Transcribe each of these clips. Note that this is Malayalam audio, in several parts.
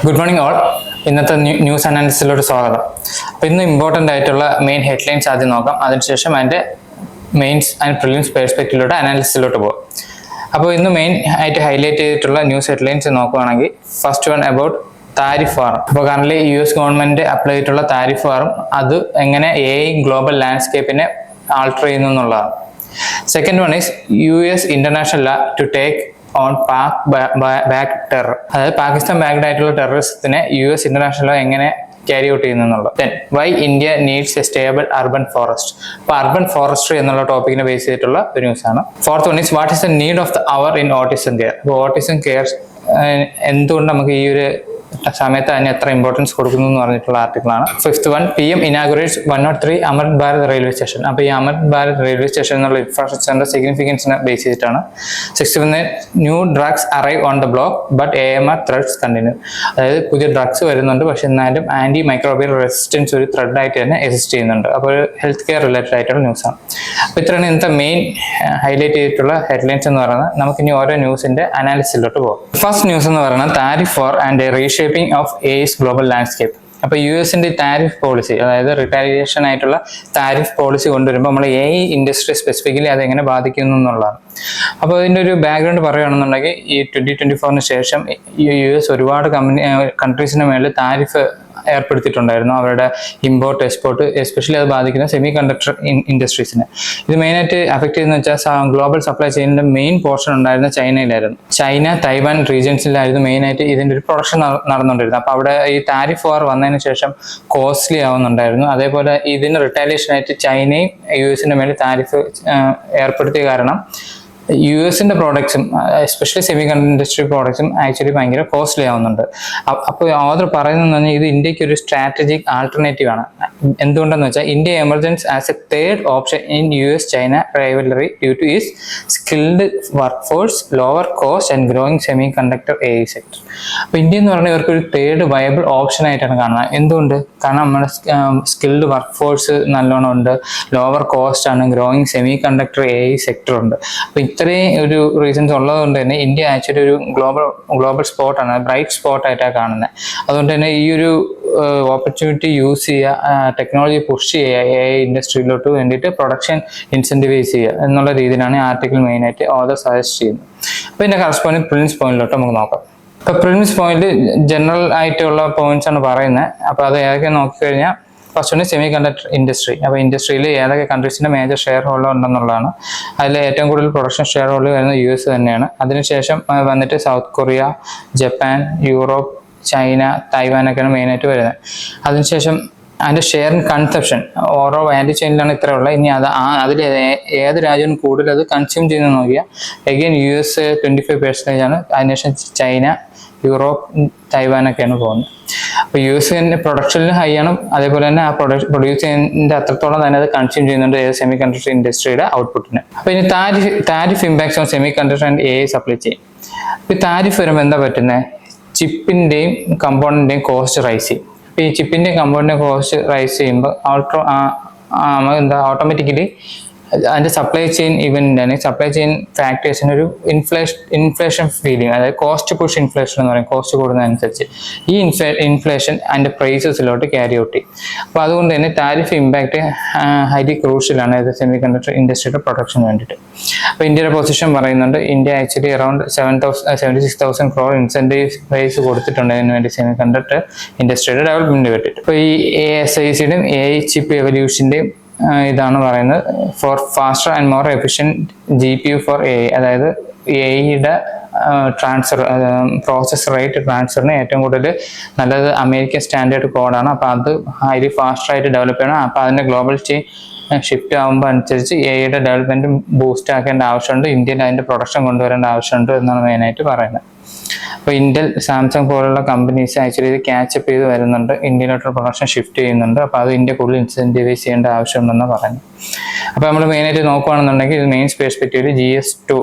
Good morning all. ഇന്നത്തെ ന്യൂസ് അനാലിസിസിലോട്ട് സ്വാഗതം. അപ്പോൾ ഇന്ന് ഇമ്പോർട്ടൻ്റ് ആയിട്ടുള്ള മെയിൻ ഹെഡ്ലൈൻസ് ആദ്യം നോക്കാം. അതിനുശേഷം അതിൻ്റെ മെയിൻസ് ആൻഡ് പ്രിലിംസ് പെർസ്പെക്റ്റീവിലോട്ട് അനാലിസിസിലോട്ട് പോകും. അപ്പോൾ ഇന്ന് മെയിൻ ആയിട്ട് ഹൈലൈറ്റ് ചെയ്തിട്ടുള്ള ന്യൂസ് ഹെഡ്ലൈൻസ് നോക്കുകയാണെങ്കിൽ first one about tariff war. അപ്പോൾ കറന്റ് US ഗവൺമെന്റ് അപ്ലൈ ചെയ്തിട്ടുള്ള താരിഫ് വാറും അത് എങ്ങനെ AI ഗ്ലോബൽ ലാൻഡ്സ്കേപ്പിനെ ആൾട്ടർ ചെയ്യുന്നു എന്നുള്ളതാണ്. Second one is US international law to take on back terror. അതായത് പാകിസ്ഥാൻ ബാക്ക്ഡ് ആയിട്ടുള്ള ടെററിസത്തിനെ US ഇന്റർനാഷണൽ ലോ എങ്ങനെ ക്യാരി ഔട്ട് ചെയ്യുന്നു എന്നുള്ളത്. Then why India needs a stable urban forest. അപ്പോൾ അർബൻ ഫോറസ്ട്രി എന്നുള്ള ടോപ്പിക്കിനെ ബേസ് ചെയ്തിട്ടുള്ള ഒരു ന്യൂസ് ആണ്. Fourth one is what is the need of the hour in autism care. അപ്പോൾ ഓട്ടിസം കെയർ എന്തുകൊണ്ട് നമുക്ക് ഈ ഒരു സമയത്ത് അതിന് എത്ര ഇമ്പോർട്ടൻസ് കൊടുക്കുന്നു എന്ന് പറഞ്ഞിട്ടുള്ള ആർട്ടിക്കിളാണ്. Fifth one PM inaugurates 103 Amrit Bharat railway station. അപ്പോൾ ഈ അമൃത് ഭാരത് റെയിൽവേ സ്റ്റേഷൻ എന്നുള്ള ഇൻഫ്രാസ്ട്രക്ചറിന്റെ സിഗ്നിഫിക്കൻസിനെ ബേസ് ചെയ്തിട്ടാണ്. Sixth one new drugs arrive on the block but AMR threats continue. അതായത് പുതിയ ഡ്രഗ്സ് വരുന്നുണ്ട്, പക്ഷെ എന്നാലും ആന്റി മൈക്രോബിയൽ റെസിസ്റ്റൻസ് ഒരു ത്രെഡ് ആയിട്ട് തന്നെ എക്സിസ്റ്റ് ചെയ്യുന്നുണ്ട്. അപ്പോൾ ഹെൽത്ത് കെയർ റിലേറ്റഡ് ആയിട്ടുള്ള ന്യൂസാണ്. അപ്പോൾ ഇത്രയാണ് ഇന്നത്തെ മെയിൻ ഹൈലൈറ്റ് ചെയ്തിട്ടുള്ള ഹെഡ്ലൈൻസ് എന്ന് പറയുന്നത്. നമുക്കിനി ഓരോ ന്യൂസിന്റെ അനാലിസിസിലോട്ട് പോകും. ഫസ്റ്റ് ന്യൂസ് എന്ന് പറയുന്നത് tariff war and reshaping of AI's global landscape. അപ്പോൾ US-ന്റെ താരിഫ് പോളിസി, അതായത് റിട്ടാലിയേഷൻ ആയിട്ടുള്ള താരിഫ് പോളിസി കൊണ്ടുവരുമ്പോൾ നമ്മൾ AI ഇൻഡസ്ട്രി സ്പെസിഫിക്കലി അതെങ്ങനെ ബാധിക്കുന്നു എന്നുള്ളതാണ്. അപ്പോൾ ഇതിൻ്റെ ഒരു ബാക്ക്ഗ്രൗണ്ട് പറയുകയാണെന്നുണ്ടെങ്കിൽ ഈ 2024 ശേഷം US ഒരുപാട് കൺട്രീസിന് മേളിൽ താരിഫ് ഏർപ്പെടുത്തിയിട്ടുണ്ടായിരുന്നു. അവരുടെ ഇമ്പോർട്ട് എക്സ്പോർട്ട് എസ്പെഷ്യലി അത് ബാധിക്കുന്ന സെമി കണ്ടക്ടർ ഇൻഡസ്ട്രീസിനെ. ഇത് മെയിനായിട്ട് അഫക്ട് ചെയ്യുന്ന വെച്ചാൽ ഗ്ലോബൽ സപ്ലൈ ചെയിനിന്റെ മെയിൻ പോർഷൻ ഉണ്ടായിരുന്ന ചൈനയിലായിരുന്നു. ചൈന തൈവാൻ റീജിയൻസിലായിരുന്നു മെയിനായിട്ട് ഇതിന്റെ ഒരു പ്രൊഡക്ഷൻ നടന്നുകൊണ്ടിരുന്നത്. അപ്പോൾ അവിടെ ഈ താരിഫ് വാർ വന്നതിന് ശേഷം കോസ്റ്റ്ലി ആവുന്നുണ്ടായിരുന്നു. അതേപോലെ ഇതിന് റിട്ടാലിയേഷൻ ആയിട്ട് ചൈനയും US-ന്റെ മേലെ താരിഫ് ഏർപ്പെടുത്തിയ കാരണം US-ന്റെ പ്രോഡക്ട്സും എസ്പെഷ്യലി സെമി കണ്ടക്ടർ ഇൻഡസ്ട്രി പ്രോഡക്ട്സും ആക്ച്വലി ഭയങ്കര കോസ്റ്റ്ലി ആവുന്നുണ്ട്. അപ്പോൾ ഓദർ പറയുന്നതെന്ന് പറഞ്ഞാൽ ഇത് ഇന്ത്യക്ക് ഒരു സ്ട്രാറ്റജിക് ആൾട്ടർനേറ്റീവ് ആണ്. എന്തുകൊണ്ടെന്ന് വെച്ചാൽ India emergence as A third option in US-China rivalry due two is skilled work force, lower cost and growing semi conductor AI sector. അപ്പോൾ ഇന്ത്യ എന്ന് പറഞ്ഞാൽ ഇവർക്ക് ഒരു തേർഡ് വയബിൾ ഓപ്ഷൻ ആയിട്ടാണ് കാണുന്നത്. എന്തുകൊണ്ട്? കാരണം നമ്മുടെ സ്കിൽഡ് വർക്ക് ഫോഴ്സ് നല്ലോണം ഉണ്ട്, ലോവർ കോസ്റ്റ് ആണ്, growing semi conductor AI sector ഉണ്ട്. അപ്പോൾ ഇത്രയും ഒരു റീസൺസ് ഉള്ളത് കൊണ്ട് തന്നെ ഇന്ത്യ ആക്ച്വലി ഒരു ഗ്ലോബൽ സ്പോട്ടാണ്, ബ്രൈറ്റ് സ്പോട്ടായിട്ടാണ് കാണുന്നത്. അതുകൊണ്ട് തന്നെ ഈ ഒരു ഓപ്പർച്യൂണിറ്റി യൂസ് ചെയ്യുക, ടെക്നോളജി പുഷ് ചെയ്യുക, AI ഇൻഡസ്ട്രിയിലോട്ട് വേണ്ടിയിട്ട് പ്രൊഡക്ഷൻ ഇൻസെൻറ്റിവൈസ് ചെയ്യുക എന്നുള്ള രീതിയിലാണ് ഈ ആർട്ടിക്കിൾ മെയിനായിട്ട് ഓദർ സജസ്റ്റ് ചെയ്യുന്നത്. അപ്പോൾ ഇതിൻ്റെ കറസ്പോണ്ടിങ് പ്രിലിംസ് പോയിന്റിലോട്ട് നമുക്ക് നോക്കാം. ഇപ്പോൾ പ്രിലിംസ് പോയിന്റ് ജനറൽ ആയിട്ടുള്ള പോയിന്റ്സ് ആണ് പറയുന്നത്. അപ്പോൾ അത് ഏതൊക്കെ നോക്കിക്കഴിഞ്ഞാൽ ഫസ്റ്റ് ഒന്ന് സെമി കണ്ടക്ടർ ഇൻഡസ്ട്രി. അപ്പോൾ ഇൻഡസ്ട്രിയിൽ ഏതൊക്കെ കൺട്രീസിൻ്റെ മേജർ ഷെയർ ഹോൾഡർ ഉണ്ടെന്നുള്ളതാണ്. അതിൽ ഏറ്റവും കൂടുതൽ പ്രൊഡക്ഷൻ ഷെയർ ഹോൾഡർ വരുന്നത് US തന്നെയാണ്. അതിനുശേഷം വന്നിട്ട് South Korea, Japan, Europe, China, തൈവാനൊക്കെയാണ് മെയിനായിട്ട് വരുന്നത്. അതിനുശേഷം അതിൻ്റെ ഷെയർ ഇൻ കൺസപ്ഷൻ ഓരോ വാല്യൂ ചെയിനിലാണ് ഇത്ര ഉള്ളത്. ഇനി അതിൽ ഏത് രാജ്യവും കൂടുതൽ അത് കൺസ്യൂം ചെയ്യുന്നത് നോക്കിയാൽ അഗെയിൻ US 25% ആണ്. അതിനുശേഷം ചൈന, യൂറോപ്പ്, തൈവാനൊക്കെയാണ് പോകുന്നത്. അപ്പോൾ US-ന്റെ പ്രൊഡക്ഷനിൽ ഹൈ ആണ്. അതേപോലെ തന്നെ ആ പ്രൊഡ്യൂസ് ചെയ്യുന്നതിൻ്റെ അത്രത്തോളം തന്നെ അത് കൺസ്യൂം ചെയ്യുന്നുണ്ട് സെമി കണ്ടക്ടർ ഇൻഡസ്ട്രിയുടെ ഔട്ട്പുട്ടിന്. അപ്പോൾ ഇനി tariff impacts on semi conductor and AI supply chain. ഇപ്പോൾ താരിഫ് വരുമ്പോൾ എന്താ പറ്റുന്നത്? ചിപ്പിൻ്റെയും കമ്പോണന്റിൻ്റെയും കോസ്റ്റ് റൈസ് ചെയ്യും. അപ്പോൾ ഈ ചിപ്പിൻ്റെയും കമ്പോണന്റിൻ്റെയും കോസ്റ്റ് റൈസ് ചെയ്യുമ്പോൾ ഓട്ടോമാറ്റിക്കലി അതിൻ്റെ സപ്ലൈ ചെയിൻ ഇവൻ്റാണ്. സപ്ലൈ ചെയിൻ ഫാക്ടേഴ്സിന് ഒരു ഇൻഫ്ലേഷൻ ഫീലിംഗ്, അതായത് കോസ്റ്റ് പുഷ് ഇൻഫ്ലേഷൻ എന്ന് പറയും. കോസ്റ്റ് കൂടുന്നതനുസരിച്ച് ഈ ഇൻഫ്ലേഷൻ അതിൻ്റെ പ്രൈസസിലോട്ട് ക്യാരി ഔട്ട് ചെയ്യും. അപ്പോൾ അതുകൊണ്ട് തന്നെ താരിഫ് ഇമ്പാക്റ്റ് ഹൈലി ക്രൂഷ്യലാണ് ഇത് സെമി കണ്ടക്ടർ ഇൻഡസ്ട്രിയുടെ പ്രൊഡക്ഷന് വേണ്ടിയിട്ട്. അപ്പോൾ ഇന്ത്യയുടെ പൊസിഷൻ പറയുന്നുണ്ട്. India actually around 76,000 crore incentive price കൊടുത്തിട്ടുണ്ട് ഇതിന് വേണ്ടി സെമി കണ്ടക്ടർ ഇൻഡസ്ട്രിയുടെ ഡെവലപ്മെൻറ്റ് വേണ്ടിയിട്ട്. ഇപ്പോൾ ഈ ASICയുടെയും AI ചിപ്പ് എവല്യൂഷൻ്റെയും ഇതാണ് പറയുന്നത് for faster and more efficient GPU for AI. അതായത് AIയുടെ പ്രോസസ് റേറ്റ് ട്രാൻസ്ഫറിന് ഏറ്റവും കൂടുതൽ നല്ലത് അമേരിക്കൻ സ്റ്റാൻഡേർഡ് കോഡാണ്. അപ്പോൾ അത് ഹൈലി ഫാസ്റ്ററായിട്ട് ഡെവലപ്പ് ചെയ്യണം. അപ്പോൾ അതിൻ്റെ ഗ്ലോബൽ ചെയിൻ ഷിഫ്റ്റ് ആകുമ്പോൾ അനുസരിച്ച് AIയുടെ ഡെവലപ്മെൻറ്റ് ബൂസ്റ്റ് ആക്കേണ്ട ആവശ്യമുണ്ട്. ഇന്ത്യയിൽ അതിൻ്റെ പ്രൊഡക്ഷൻ കൊണ്ടുവരേണ്ട ആവശ്യമുണ്ട് എന്നാണ് മെയിനായിട്ട് പറയുന്നത്. അപ്പോൾ ഇന്റൽ, സാംസങ് പോലുള്ള കമ്പനീസ് ആക്ച്വലി ഇത് ക്യാച്ചപ്പ് ചെയ്ത് വരുന്നുണ്ട്, ഇന്ത്യയിലോട്ടുള്ള പ്രൊഡക്ഷൻ ഷിഫ്റ്റ് ചെയ്യുന്നുണ്ട്. അപ്പോൾ അത് ഇന്ത്യ കൂടുതൽ ഇൻസെൻറ്റിവൈസ് ചെയ്യേണ്ട ആവശ്യമുണ്ടെന്ന് പറയുന്നത്. അപ്പോൾ നമ്മൾ മെയിനായിട്ട് നോക്കുകയാണെന്നുണ്ടെങ്കിൽ ഇത് മെയിൻ പെർസ്പെക്റ്റീവിൽ GS2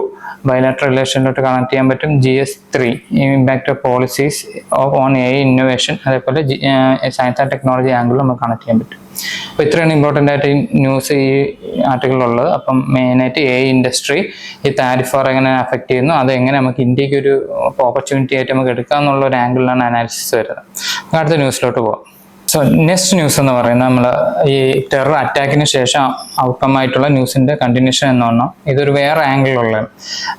ബയലാറ്ററൽ റിലേഷനിലോട്ട് കണക്ട് ചെയ്യാൻ പറ്റും. GS3 impact of policies on AI innovation, അതേപോലെ സയൻസ് ആൻഡ് ടെക്നോളജി ആംഗിളിൽ നമുക്ക് കണക്ട് ചെയ്യാൻ പറ്റും. അപ്പോൾ ഇത്രയാണ് ഇമ്പോർട്ടൻ്റ് ആയിട്ട് ഈ ന്യൂസ് ഈ ആർട്ടിക്കിളുള്ളത്. അപ്പം മെയിനായിട്ട് AI ഇൻഡസ്ട്രി ഈ താരിഫ് വാർ എങ്ങനെ അഫക്റ്റ് ചെയ്യുന്നു, അത് എങ്ങനെ നമുക്ക് ഇന്ത്യക്ക് ഒരു ഓപ്പർച്യൂണിറ്റി ആയിട്ട് നമുക്ക് എടുക്കാം എന്നുള്ള ഒരു ആംഗിളിലാണ് അനാലിസിസ് വരുന്നത്. അടുത്ത ന്യൂസിലോട്ട് പോകാം. സോ നെക്സ്റ്റ് ന്യൂസ് എന്ന് പറയുന്നത് നമ്മൾ ഈ ടെറർ അറ്റാക്കിന് ശേഷം ഔട്ട്കം ആയിട്ടുള്ള ന്യൂസിന്റെ കണ്ടിന്യൂഷൻ എന്ന് പറഞ്ഞാൽ ഇതൊരു വേറെ ആംഗിളിലുള്ളതാണ്.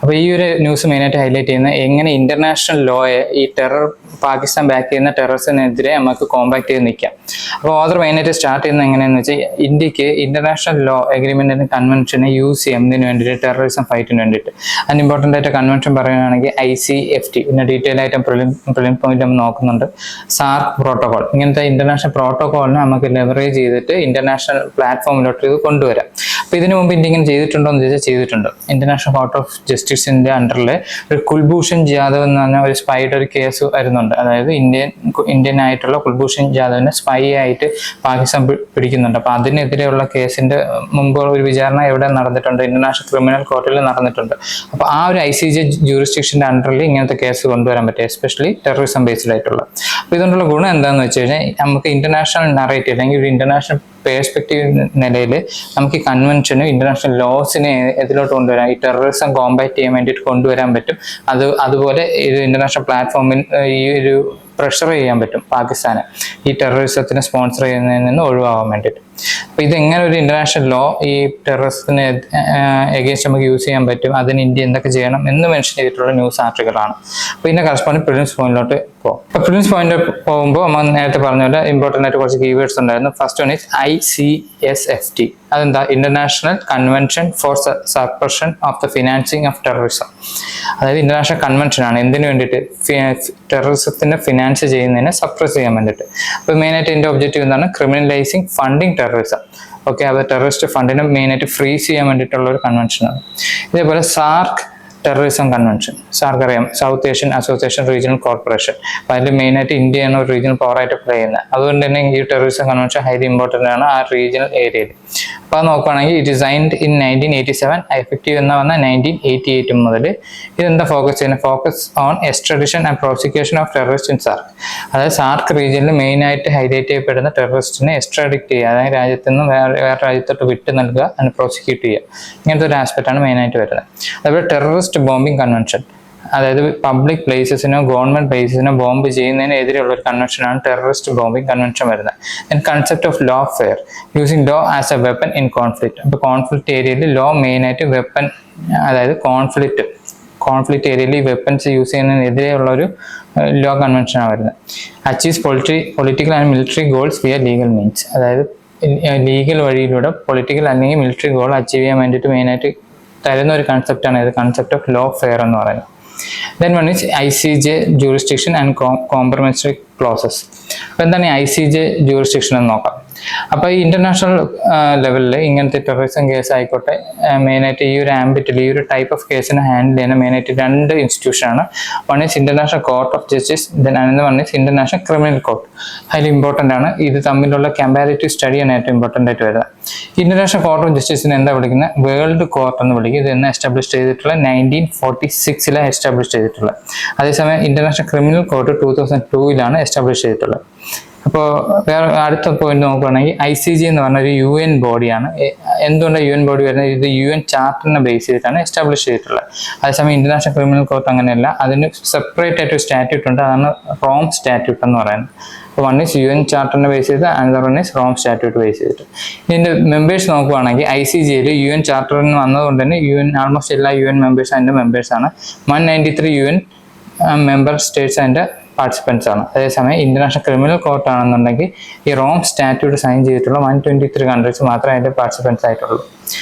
അപ്പോൾ ഈ ഒരു ന്യൂസ് മെയിനായിട്ട് ഹൈലൈറ്റ് ചെയ്യുന്നത് എങ്ങനെ ഇന്റർനാഷണൽ ലോയെ ഈ ടെറർ പാകിസ്ഥാൻ ബാക്ക് ചെയ്യുന്ന ടെററിസത്തിനെതിരെ നമുക്ക് കോമ്പാക്ട് ചെയ്ത് നിൽക്കാം. അപ്പോൾ ഓദർ മെയിനായിട്ട് സ്റ്റാർട്ട് ചെയ്യുന്നത് എങ്ങനെയാണെന്ന് വെച്ചാൽ ഇന്ത്യക്ക് ഇന്റർനാഷണൽ ലോ എഗ്രിമെന്റിന് കൺവെൻഷനെ യൂസ് ചെയ്യാം ഇതിന് വേണ്ടിയിട്ട്, ടെററിസം ഫൈറ്റിന് വേണ്ടിയിട്ട്. അതിന് ഇമ്പോർട്ടൻ്റ് ആയിട്ട് കൺവെൻഷൻ പറയുകയാണെങ്കിൽ ICFT, പിന്നെ ഡീറ്റെയിൽ ആയിട്ട് പ്രിലിം പോയിന്റ് നമ്മൾ നോക്കുന്നുണ്ട്. സാർക്ക് പ്രോട്ടോകോൾ, ഇങ്ങനത്തെ ഇന്റർനാഷണൽ പ്രോട്ടോകോളിനെ നമുക്ക് ലെവറേജ് ചെയ്തിട്ട് ഇന്റർനാഷണൽ പ്ലാറ്റ്ഫോമിലോട്ട് ഇത് കൊണ്ടുവരാം. അപ്പോൾ ഇതിനു മുമ്പ് ഇന്ത്യ ഇങ്ങനെ ചെയ്തിട്ടുണ്ടോ എന്ന് ചോദിച്ചാൽ ചെയ്തിട്ടുണ്ട്. ഇന്റർനാഷണൽ കോർട്ട് ഓഫ് ജസ്റ്റിസിന്റെ അണ്ടറിൽ ഒരു കുൽഭൂഷൺ ജാദവ് എന്ന് പറഞ്ഞ ഒരു സ്പൈയുടെ ഒരു കേസ് വരുന്നുണ്ട്. അതായത് ഇന്ത്യൻ ആയിട്ടുള്ള കുൽഭൂഷൺ ജാദവിനെ സ്പൈ ആയിട്ട് പാകിസ്ഥാൻ പിടിക്കുന്നുണ്ട്. അപ്പോൾ അതിനെതിരെയുള്ള കേസിന്റെ മുമ്പ് ഒരു വിചാരണ എവിടെ നടന്നിട്ടുണ്ട്? ഇന്റർനാഷണൽ ക്രിമിനൽ കോർട്ടിൽ നടന്നിട്ടുണ്ട്. അപ്പോൾ ആ ഒരു ICJ ജൂറിസ്ഡിക്ഷന്റെ അണ്ടറിൽ ഇങ്ങനത്തെ കേസ് കൊണ്ടുവരാൻ പറ്റും, എസ്പെഷ്യലി ടെററിസം ബേസ്ഡ് ആയിട്ടുള്ള. അപ്പോൾ ഇതുകൊണ്ടുള്ള ഗുണം എന്താണെന്ന് വെച്ച് കഴിഞ്ഞാൽ നമുക്ക് ഇന്റർനാഷണൽ നറേറ്റീവ് അല്ലെങ്കിൽ ഒരു ഇന്റർനാഷണൽ പേഴ്സ്പെക്റ്റീവ് നിലയിൽ നമുക്ക് ഈ കൺവെൻഷനും ഇന്റർനാഷണൽ ലോസിനെ ഇതിലോട്ട് കൊണ്ടുവരാം, ഈ ടെററിസം കോമ്പാക്ട് ചെയ്യാൻ വേണ്ടിയിട്ട് കൊണ്ടുവരാൻ പറ്റും. അതുപോലെ ഇത് ഇന്റർനാഷണൽ പ്ലാറ്റ്ഫോമിൽ ഈ ഒരു പ്രഷർ ചെയ്യാൻ പറ്റും പാകിസ്ഥാനെ ഈ ടെററിസത്തിനെ സ്പോൺസർ ചെയ്യുന്നതിൽ നിന്ന് ഒഴിവാകാൻ വേണ്ടിയിട്ട്. അപ്പോൾ ഇതെങ്ങനെ ഒരു ഇന്റർനാഷണൽ ലോ ഈ ടെററിസത്തിന് എഗെയിൻസ്റ്റ് നമുക്ക് യൂസ് ചെയ്യാൻ പറ്റും, അതിന് ഇന്ത്യ എന്തൊക്കെ ചെയ്യണം എന്ന് മെൻഷൻ ചെയ്തിട്ടുള്ള ന്യൂസ് ആർട്ടിക്കിളാണ്. അപ്പോൾ ഇതിന്റെ കറസ്പോണ്ടിങ് പ്രിലിംസ് പോയിന്റിലോട്ട് പോകും. അപ്പോൾ പ്രിലിംസ് പോയിന്റ് പോകുമ്പോൾ നമ്മൾ നേരത്തെ പറഞ്ഞ പോലെ ഇമ്പോർട്ടൻ്റ് ആയിട്ട് കുറച്ച് കീവേഡ്സ് ഉണ്ടായിരുന്നു. First one is ICSFT. അതെന്താ? International convention for suppression of the financing of terrorism. അതായത് ഇന്റർനാഷണൽ കൺവെൻഷൻ ആണ് എന്തിനു വേണ്ടിയിട്ട്? ടെററിസത്തിന്റെ ഫിനാൻസ് ചെയ്യുന്നതിനെ സപ്രസ് ചെയ്യാൻ വേണ്ടിയിട്ട്. അപ്പോൾ മെയിനായിട്ട് ഇതിന്റെ ഒബ്ജക്റ്റീവ് എന്താണ്? ക്രിമിനലൈസിങ് ഫണ്ടിങ് ടെററിസം. ഓക്കെ, അത് ടെററിസ്റ്റ് ഫണ്ടിനെ മെയിനായിട്ട് ഫ്രീസ് ചെയ്യാൻ വേണ്ടിയിട്ടുള്ള ഒരു കൺവെൻഷനാണ്. ഇതേപോലെ സാർക്ക് ടെററിസം കൺവെൻഷൻ, സാർക്ക് അറിയാം, south Asian association regional corporation. അപ്പോൾ അതിൽ മെയിനായിട്ട് ഇന്ത്യയാണ് ഒരു റീജിയണൽ പവറായിട്ട് പ്ലേ ചെയ്യുന്നത്. അതുകൊണ്ട് തന്നെ ഈ ടെററിസം കൺവെൻഷൻ ഹൈലി ഇമ്പോർട്ടൻ്റ് ആണ് ആ റീജിയണൽ ഏരിയയിൽ. അപ്പോൾ അത് നോക്കുകയാണെങ്കിൽ ഇറ്റ് ഡിസൈൻഡ് ഇൻ 1987, എഫക്റ്റീവ് എന്ന് പറഞ്ഞാൽ 1988 മുതൽ. ഇതെന്താ ഫോക്കസ് ചെയ്യുന്നത്? Focus on extradition and prosecution of terrorist in SAARC. അതായത് സാർക്ക് റീജിയനിൽ മെയിനായിട്ട് ഹൈലൈറ്റ് ചെയ്യപ്പെടുന്ന ടെററിസ്റ്റിനെ എക്സ്ട്രാഡിക്ട് ചെയ്യുക, അതായത് രാജ്യത്ത് നിന്ന് വേറെ രാജ്യത്തോട്ട് വിട്ട് നൽകുക, അതിന് പ്രോസിക്യൂട്ട് ചെയ്യുക. ഇങ്ങനത്തെ ഒരു ആസ്പെക്റ്റ് ആണ് മെയിനായിട്ട് വരുന്നത്. അതുപോലെ ടെററിസ്റ്റ് ബോംബിംഗ് കൺവെൻഷൻ, അതായത് പബ്ലിക് പ്ലേസസിനോ ഗവൺമെന്റ് പ്ലേസസിനോ ബോംബ് ചെയ്യുന്നതിനെതിരെയുള്ള ഒരു കൺവെൻഷനാണ് ടെററിസ്റ്റ് ബോംബിംഗ് കൺവെൻഷൻ വരുന്നത്. And concept of lawfare, using law as a weapon in conflict. അപ്പോൾ കോൺഫ്ലിക്റ്റ് ഏരിയയിൽ ലോ മെയിനായിട്ട് വെപ്പൺ, അതായത് കോൺഫ്ലിക്റ്റ് ഏരിയയിൽ ഈ വെപ്പൺസ് യൂസ് ചെയ്യുന്നതിനെതിരെയുള്ള ഒരു ലോ കൺവെൻഷനാണ് വരുന്നത്. Achieves political and military goals via legal means. അതായത് ലീഗൽ വഴിയിലൂടെ പൊളിറ്റിക്കൽ അല്ലെങ്കിൽ മിലിറ്ററി ഗോൾ അച്ചീവ് ചെയ്യാൻ വേണ്ടിയിട്ട് മെയിനായിട്ട് തരുന്ന ഒരു കൺസെപ്റ്റാണ് ഇത്, കൺസെപ്റ്റ് ഓഫ് ലോ ഫെയർ എന്ന് പറയുന്നത്. Then one is ICJ jurisdiction and compromissory clauses. അപ്പോൾ എന്താണ് ഈ ICJ jurisdiction എന്ന് നോക്കാം. അപ്പോൾ ഈ ഇന്റർനാഷണൽ ലെവലിൽ ഇങ്ങനത്തെ ടെററിസം കേസ് ആയിക്കോട്ടെ, മെയിനായിട്ട് ഈ ഒരു ആംബിറ്റിൽ ഈ ഒരു ടൈപ്പ് ഓഫ് കേസിനെ ഹാൻഡിൽ ചെയ്യുന്ന മെയിനായിട്ട് രണ്ട് ഇൻസ്റ്റിറ്റ്യൂഷനാണ്. One is international court of justice, then another one is international criminal court. Highly important ആണ്. ഇത് തമ്മിലുള്ള കമ്പാരിറ്റീവ് സ്റ്റഡിയാണ് ഏറ്റവും ഇമ്പോർട്ടൻ്റ് ആയിട്ട് വരുന്നത്. ഇന്റർനാഷണൽ കോർട്ട് ഓഫ് ജസ്റ്റിസിനെ എന്താ വിളിക്കുന്നത്? വേൾഡ് കോർട്ട് എന്ന് വിളിക്കും. ഇത് എന്ന് എസ്റ്റാബ്ലിഷ് ചെയ്തിട്ടുള്ള 1946 എസ്റ്റാബ്ലിഷ് ചെയ്തിട്ടുള്ളത്. അതേസമയം ഇന്റർനാഷണൽ ക്രിമിനൽ കോർട്ട് 2002 എസ്റ്റാബ്ലിഷ് ചെയ്തിട്ടുള്ളത്. അപ്പോൾ വേറെ അടുത്ത പോയിന്റ് നോക്കുകയാണെങ്കിൽ ICJ എന്ന് പറഞ്ഞ ഒരു UN ബോഡിയാണ്. എന്തുകൊണ്ടാണ് UN ബോഡി വരുന്നത്? ഇത് UN ചാർട്ടറിനെ ബേസ് ചെയ്തിട്ടാണ് എസ്റ്റാബ്ലിഷ് ചെയ്തിട്ടുള്ളത്. അതേസമയം ഇന്റർനാഷണൽ ക്രിമിനൽ കോർട്ട് അങ്ങനെയല്ല, അതിന് സെപ്പറേറ്റ് ആയിട്ട് ഒരു സ്റ്റാറ്റ്യൂട്ട് ഉണ്ട്, അതാണ് റോം സ്റ്റാറ്റ്യൂട്ട് എന്ന് പറയുന്നത്. അപ്പോൾ വൺ ഈസ് UN ചാർട്ടറിനെ ബേസ് ചെയ്ത്, another one is Rome statute base ചെയ്തിട്ട്. ഇതിന്റെ മെമ്പേഴ്സ് നോക്കുകയാണെങ്കിൽ ICJയിൽ UN ചാർട്ടറിന് വന്നതുകൊണ്ട് തന്നെ ആൾമോസ്റ്റ് എല്ലാ UN മെമ്പേഴ്സ് അതിന്റെ മെമ്പേഴ്സാണ്. 193 UN മെമ്പർ സ്റ്റേറ്റ്സ് അതിന്റെ പാർട്ടിസിപ്പൻസ് ആണ്. അതേസമയം ഇന്റർനാഷണൽ ക്രിമിനൽ കോർട്ട് ആണെന്നുണ്ടെങ്കിൽ ഈ റോം സ്റ്റാറ്റ്യൂട്ട് സൈൻ ചെയ്തിട്ടുള്ള 123 കൺട്രീസ് മാത്രമേ അതിന്റെ പാർട്ടിസിപ്പൻസ് ആയിട്ടുള്ളൂ.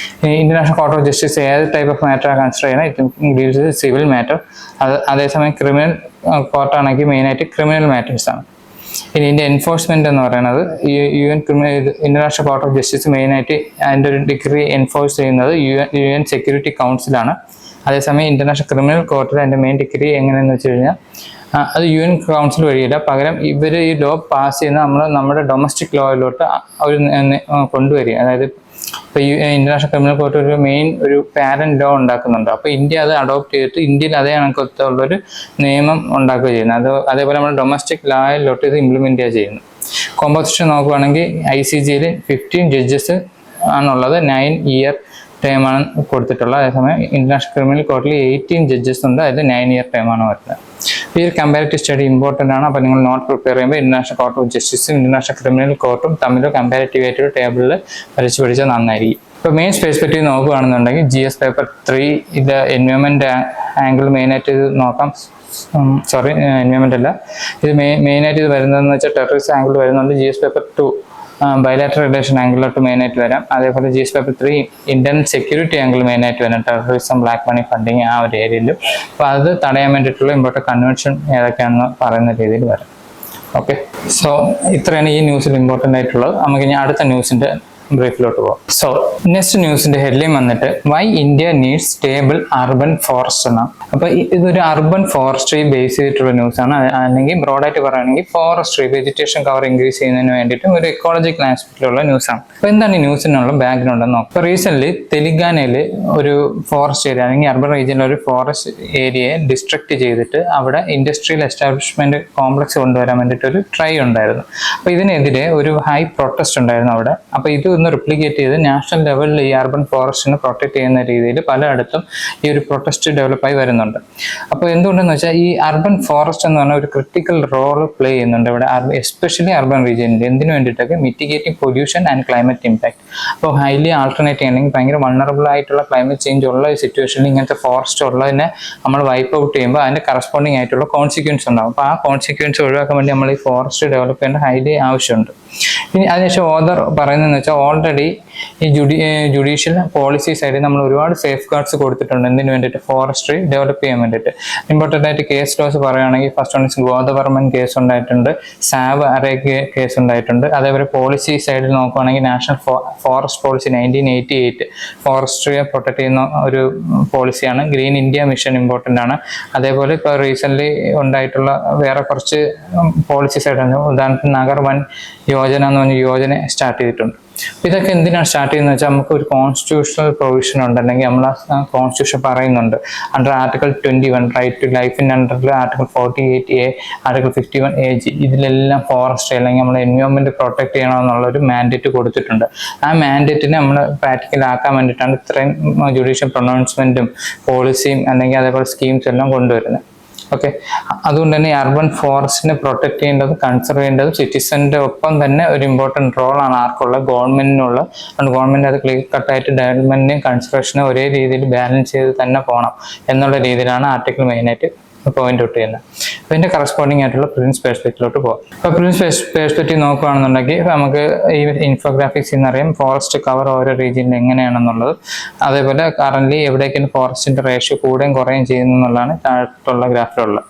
ഇന്റർനാഷണൽ കോർട്ട് ഓഫ് ജസ്റ്റിസ് ഏത് ടൈപ്പ് ഓഫ് മാറ്റർ കൺസിഡർ ചെയ്യണം? It deals with civil matter. അതേസമയം ക്രിമിനൽ കോർട്ടാണെങ്കിൽ മെയിനായിട്ട് ക്രിമിനൽ മാറ്റേഴ്സ് ആണ്. ഇനി ഇതിന്റെ എൻഫോഴ്സ്മെന്റ് എന്ന് പറയുന്നത് UN international court of justice മെയിനായിട്ട് അതിന്റെ ഒരു ഡിഗ്രി എൻഫോഴ്സ് ചെയ്യുന്നത് UN സെക്യൂരിറ്റി കൗൺസിലാണ്. അതേസമയം ഇന്റർനാഷണൽ ക്രിമിനൽ കോർട്ടിൽ അതിന്റെ മെയിൻ ഡിഗ്രി എങ്ങനെയെന്ന് വെച്ച് കഴിഞ്ഞാൽ അത് UN കൗൺസിൽ വഴിയില്ല, പകരം ഇവർ ഈ ലോ പാസ് ചെയ്യുന്ന നമ്മുടെ ഡൊമസ്റ്റിക് ലോയിലോട്ട് അവർ കൊണ്ടുവരിക. അതായത് ഇപ്പോൾ ഈ ഇന്റർനാഷണൽ ക്രിമിനൽ കോർട്ട് ഒരു മെയിൻ ഒരു പാരന്റ് ലോ ഉണ്ടാക്കുന്നുണ്ട്. അപ്പോൾ ഇന്ത്യ അത് അഡോപ്റ്റ് ചെയ്തിട്ട് ഇന്ത്യയിൽ അതേ കണക്കത്തുള്ളൊരു നിയമം ഉണ്ടാക്കുകയും ചെയ്യുന്നത്. അതേപോലെ നമ്മുടെ ഡൊമസ്റ്റിക് ലോയിലോട്ട് ഇത് ഇംപ്ലിമെന്റ് ചെയ്യുന്നു. കോമ്പോസിഷൻ നോക്കുകയാണെങ്കിൽ ICJയിൽ 15 ജഡ്ജസ് ആണുള്ളത്, 9 ഇയർ ടൈമാണ് കൊടുത്തിട്ടുള്ളത്. അതേസമയം ഇന്റർനാഷണൽ ക്രിമിനൽ കോർട്ടിൽ 18 ജഡ്ജസ് ഉണ്ട്, അതിൽ 9 ഇയർ ടൈമാണ് വരുന്നത്. ഈ ഒരു കമ്പാരിറ്റീവ് സ്റ്റഡി ഇമ്പോർട്ടൻ്റ് ആണ്. അപ്പോൾ നിങ്ങൾ നോട്ട് പ്രിപ്പയർ ചെയ്യുമ്പോൾ ഇന്റർനാഷണൽ കോർട്ട് ഓഫ് ജസ്റ്റിസും ഇന്റർനാഷണൽ ക്രിമിനൽ കോർട്ടും തമ്മിൽ കമ്പാരിറ്റീവ് ആയിട്ട് ടേബിളിൽ വരച്ച് പഠിച്ചാൽ നന്നായിരിക്കും. ഇപ്പോൾ മെയിൻ പെർസ്പെക്റ്റീവ് നോക്കുകയാണെന്നുണ്ടെങ്കിൽ GS പേപ്പർ 3 ഇത് എൻവയോൺമെന്റ് ആംഗിൾ മെയിനായിട്ട് ഇത് നോക്കാം. എൻവയോൺമെന്റ് അല്ല, ഇത് മെയിനായിട്ട് ഇത് വരുന്നതെന്ന് വെച്ചാൽ ടെററിസ്റ്റ് ആംഗിൾ വരുന്നുണ്ട്. GS പേപ്പർ 2 ബയലാറ്ററൽ റിലേഷൻ ആംഗിളിലോട്ട് മെയിനായിട്ട് വരാം. അതേപോലെ GS paper 3 Indian security angle മെയിനായിട്ട് വരാം, ടെററിസം, ബ്ലാക്ക് മണി ഫണ്ടിങ് ആ ഒരു ഏരിയയിലും. അപ്പോൾ അത് തടയാൻ വേണ്ടിയിട്ടുള്ള ഇമ്പോർട്ടൻ്റ് കൺവെൻഷൻ ഏതൊക്കെയാണെന്ന് പറയുന്ന രീതിയിൽ വരാം. ഓക്കെ, സോ ഇത്രയാണ് ഈ ന്യൂസിൽ ഇമ്പോർട്ടൻ്റ് ആയിട്ടുള്ളത്. നമുക്ക് ഇനി അടുത്ത ന്യൂസിൻ്റെ ബ്രീഫിലോട്ട് പോകാം. സോ നെക്സ്റ്റ് ന്യൂസിന്റെ ഹെഡ്ലൈൻ വന്നിട്ട് why India needs stable urban forest എന്നാണ്. അപ്പൊ ഇതൊരു അർബൻ ഫോറസ്ട്രി ബേസ് ചെയ്തിട്ടുള്ള ന്യൂസ് ആണ്. അല്ലെങ്കിൽ ബ്രോഡായിട്ട് പറയുകയാണെങ്കിൽ ഫോറസ്ട്രി വെജിറ്റേഷൻ കവർ ഇൻക്രീസ് ചെയ്യുന്നതിന് വേണ്ടിയിട്ടും ഒരു എക്കോളജിക്കൽ ആസ്പെക്റ്റിലുള്ള ന്യൂസാണ്. അപ്പൊ എന്താണ് ഈ ന്യൂസിനുള്ള ബാക്ക്ഗ്രൗണ്ട് എന്ന് നോക്കാം. ഇപ്പൊ റീസെന്റ് തെലങ്കാനയിൽ ഒരു ഫോറസ്റ്റ് ഏരിയ അല്ലെങ്കിൽ അർബൻ റീജിയനിലെ ഒരു ഫോറസ്റ്റ് ഏരിയയെ ഡിസ്ട്രക്ട് ചെയ്തിട്ട് അവിടെ ഇൻഡസ്ട്രിയൽ എസ്റ്റാബ്ലിഷ്മെന്റ് കോംപ്ലക്സ് കൊണ്ടുവരാൻ വേണ്ടിയിട്ട് ഒരു ട്രൈ ഉണ്ടായിരുന്നു. അപ്പൊ ഇതിനെതിരെ ഒരു ഹൈ പ്രൊട്ടസ്റ്റ് ഉണ്ടായിരുന്നു അവിടെ. അപ്പൊ ഇത് ഒന്ന് റിപ്ലിക്കേറ്റ് ചെയ്ത് നാഷണൽ ലെവലിൽ ഈ അർബൻ ഫോറസ്റ്റിനെ പ്രൊട്ടക്ട് ചെയ്യുന്ന രീതിയിൽ പലയിടത്തും ഈ ഒരു പ്രൊട്ടസ്റ്റ് ഡെവലപ്പായി വരുന്നുണ്ട്. അപ്പോൾ എന്തുകൊണ്ടെന്ന് വെച്ചാൽ ഈ അർബൻ ഫോറസ്റ്റ് എന്ന് പറഞ്ഞാൽ ഒരു ക്രിട്ടിക്കൽ റോൾ പ്ലേ ചെയ്യുന്നുണ്ട് ഇവിടെ, എസ്പെഷ്യലി അർബൻ റീജിയനിൽ. എന്തിനു വേണ്ടിയിട്ടൊക്കെ mitigating pollution and climate impact. അപ്പോൾ ഹൈലി ആൾട്ടർനേറ്റ് അല്ലെങ്കിൽ ഭയങ്കര വൾണറബിൾ ആയിട്ടുള്ള ക്ലൈമറ്റ് ചേഞ്ച് ഉള്ള ഈ സിറ്റുവേഷനിൽ ഇങ്ങനത്തെ ഫോറസ്റ്റ് ഉള്ളതിനെ നമ്മൾ വൈപ്പ് ഔട്ട് ചെയ്യുമ്പോൾ അതിന്റെ കറസ്പോണ്ടിങ് ആയിട്ടുള്ള കോൺസിക്വൻസ് ഉണ്ടാകും. അപ്പോൾ ആ കോൺസിക്വൻസ് ഒഴിവാക്കാൻ വേണ്ടി നമ്മൾ ഈ ഫോറസ്റ്റ് ഡെവലപ്പ് ചെയ്യേണ്ട ഹൈലി ആവശ്യമുണ്ട്. ഇനി അതിനുശേഷം ഓദർ പറയുന്നതെന്ന് വെച്ചാൽ ഓൾറെഡി ഈ ജുഡീഷ്യൽ പോളിസി സൈഡിൽ നമ്മൾ ഒരുപാട് സേഫ് ഗാർഡ്സ് കൊടുത്തിട്ടുണ്ട് എന്തിനു വേണ്ടിയിട്ട്, ഫോറസ്ട്രി ഡെവലപ്പ് ചെയ്യാൻ വേണ്ടിയിട്ട്. ഇമ്പോർട്ടൻ്റ് ആയിട്ട് കേസ് ലോസ് പറയുകയാണെങ്കിൽ ഫസ്റ്റ് വൺ ഇസ് ഗോദവർമൻ കേസ് ഉണ്ടായിട്ടുണ്ട്, സാവ് അറേ കേസ് ഉണ്ടായിട്ടുണ്ട്. അതേപോലെ പോളിസി സൈഡിൽ നോക്കുകയാണെങ്കിൽ നാഷണൽ ഫോറസ്റ്റ് പോളിസി 1988 ഫോറസ്ട്രിയെ പ്രൊട്ടക്ട് ചെയ്യുന്ന ഒരു പോളിസിയാണ്. ഗ്രീൻ ഇന്ത്യ മിഷൻ ഇമ്പോർട്ടൻ്റ് ആണ്. അതേപോലെ ഇപ്പോൾ റീസെൻ്റ്ലി ഉണ്ടായിട്ടുള്ള വേറെ കുറച്ച് പോളിസി സൈഡാണ്. ഉദാഹരണത്തിന് നഗർ വൻ യോജന എന്ന് പറഞ്ഞ യോജന സ്റ്റാർട്ട് ചെയ്തിട്ടുണ്ട്. ഇതൊക്കെ എന്തിനാണ് സ്റ്റാർട്ട് ചെയ്യുന്നത് വെച്ചാൽ നമുക്ക് ഒരു കോൺസ്റ്റിറ്റ്യൂഷണൽ പ്രൊവിഷൻ ഉണ്ട്, അല്ലെങ്കിൽ നമ്മൾ കോൺസ്റ്റിറ്റ്യൂഷൻ പറയുന്നുണ്ട് അണ്ടർ ആർട്ടിക്കിൾ 21 റൈറ്റ് ടു ലൈഫിൻ്റെ അണ്ടറിൽ ആർട്ടിക്കിൾ 48A, ആർട്ടിക്കിൾ 51AG ഇതിലെല്ലാം ഫോറസ്റ്റ് അല്ലെങ്കിൽ നമ്മൾ എൻവയോൺമെന്റ് പ്രൊട്ടക്ട് ചെയ്യണമെന്നുള്ള ഒരു മാൻഡേറ്റ് കൊടുത്തിട്ടുണ്ട്. ആ മാൻഡേറ്റിനെ നമ്മൾ പ്രാക്ടിക്കലാക്കാൻ വേണ്ടിയിട്ടാണ് ഇത്രയും ജുഡീഷ്യൽ പ്രൊനൗൺസ്മെന്റും പോളിസിയും അല്ലെങ്കിൽ അതേപോലെ സ്കീംസ് എല്ലാം കൊണ്ടുവരുന്നത്. ഓക്കെ, അതുകൊണ്ട് തന്നെ അർബൻ ഫോറസ്റ്റിനെ പ്രൊട്ടക്ട് ചെയ്യേണ്ടതും കൺസർവ് ചെയ്യേണ്ടതും സിറ്റിസന്റെ ഒപ്പം തന്നെ ഒരു ഇമ്പോർട്ടൻറ്റ് റോളാണ് ആർക്കുള്ള, ഗവൺമെന്റിനുള്ള. അതുകൊണ്ട് ഗവൺമെന്റ് അത് ക്ലിയർ കട്ടായിട്ട് ഡെവലപ്മെന്റിനെയും കൺസർവേഷനും ഒരേ രീതിയിൽ ബാലൻസ് ചെയ്ത് തന്നെ പോകണം എന്നുള്ള രീതിയിലാണ് ആർട്ടിക്കിൾ മെയിനായിട്ട് പോയിന്റ് ഔട്ട് ചെയ്യുന്നത്. അപ്പോൾ ഇതിന്റെ കറസ്പോണ്ടിങ് ആയിട്ടുള്ള പ്രിൻസ് പെർസ്പെക്റ്റീവിലോട്ട് പോകാം. അപ്പോൾ പ്രിൻസ് പെർസ്പെക്റ്റീവ് നോക്കുകയാണെന്നുണ്ടെങ്കിൽ നമുക്ക് ഈ ഇൻഫോഗ്രാഫിക്സ് എന്നറിയാം ഫോറസ്റ്റ് കവർ ഓരോ റീജിയനിൽ എങ്ങനെയാണെന്നുള്ളത്. അതേപോലെ കറന്റ് എവിടേക്കാണ് ഫോറസ്റ്റിന്റെ റേഷ്യോ കൂടുകയും കുറയുകയും ചെയ്യുന്നു എന്നുള്ളതാണ് താഴത്തുള്ള ഗ്രാഫിലുള്ളത്.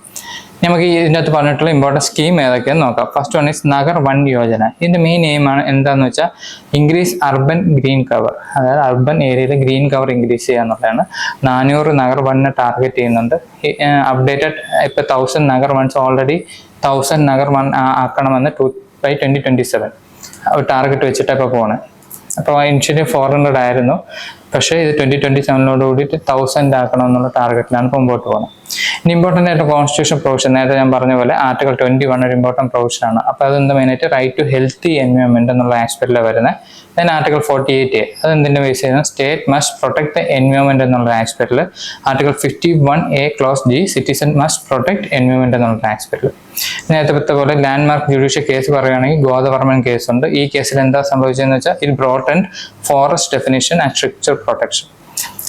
നമുക്ക് ഇതിനകത്ത് പറഞ്ഞിട്ടുള്ള ഇമ്പോർട്ടൻറ്റ് സ്കീം ഏതൊക്കെയാണെന്ന് നോക്കാം. First one is Nagar Van Yojana. ഇതിന്റെ മെയിൻ എയിമാണ് എന്താണെന്ന് വെച്ചാൽ ഇൻക്രീസ് അർബൻ ഗ്രീൻ കവർ, അതായത് അർബൻ ഏരിയയിൽ ഗ്രീൻ കവർ ഇൻക്രീസ് ചെയ്യുക എന്നുള്ളതാണ്. 400 നഗർ വണ്ണിനെ ടാർഗറ്റ് ചെയ്യുന്നുണ്ട്. അപ്ഡേറ്റഡ് ഇപ്പോൾ 1000 നഗർ വൺസ് ഓൾറെഡി 1000 നഗർ വൺ ആക്കണമെന്ന് by 2027 ടാർഗറ്റ് വെച്ചിട്ട് ഇപ്പോൾ പോകണേ. അപ്പോൾ ഇനിഷ്യലി 400 ആയിരുന്നു, പക്ഷേ ഇത് 2027 കൂടിയിട്ട് 1000 ആക്കണം എന്നുള്ള ടാർഗറ്റിലാണ് മുമ്പോട്ട് പോകുന്നത്. ഇനി ഇമ്പോർട്ടൻ്റ് ആയിട്ട് കോൺസ്റ്റിറ്റ്യൂഷൻ പ്രൊവിഷൻ, നേരത്തെ ഞാൻ പറഞ്ഞ പോലെ ആർട്ടിക്കിൾ 21 ഒരു ഇമ്പോർട്ടൻറ്റ് പ്രൊവിഷൻ ആണ്. അപ്പോൾ അതെന്താ മെയിനായിട്ട് റൈറ്റ് ടു ഹെൽത്തി എൻവയോൺമെന്റ് എന്നുള്ള ആസ്പെക്റ്റിലാണ് വരുന്നത്. ദെൻ ആർട്ടിക്കിൾ 48A അത് എന്തിൻ്റെ ബേസ് ചെയ്യുന്നത്, state must protect the environment എന്നുള്ള ആസ്പെക്റ്റിൽ. Article 51A clause G citizen must protect environment എന്നുള്ള ആസ്പെക്റ്റിൽ. നേരത്തെ പോലെ ലാൻഡ്മാർക്ക് ജുഡീഷ്യൽ കേസ് പറയുകയാണെങ്കിൽ ഗോദവർമൻ കേസ് ഉണ്ട്. ഈ കേസിൽ എന്താ സംഭവിച്ചതെന്ന് വെച്ചാൽ it broadened forest definition and stricter protection.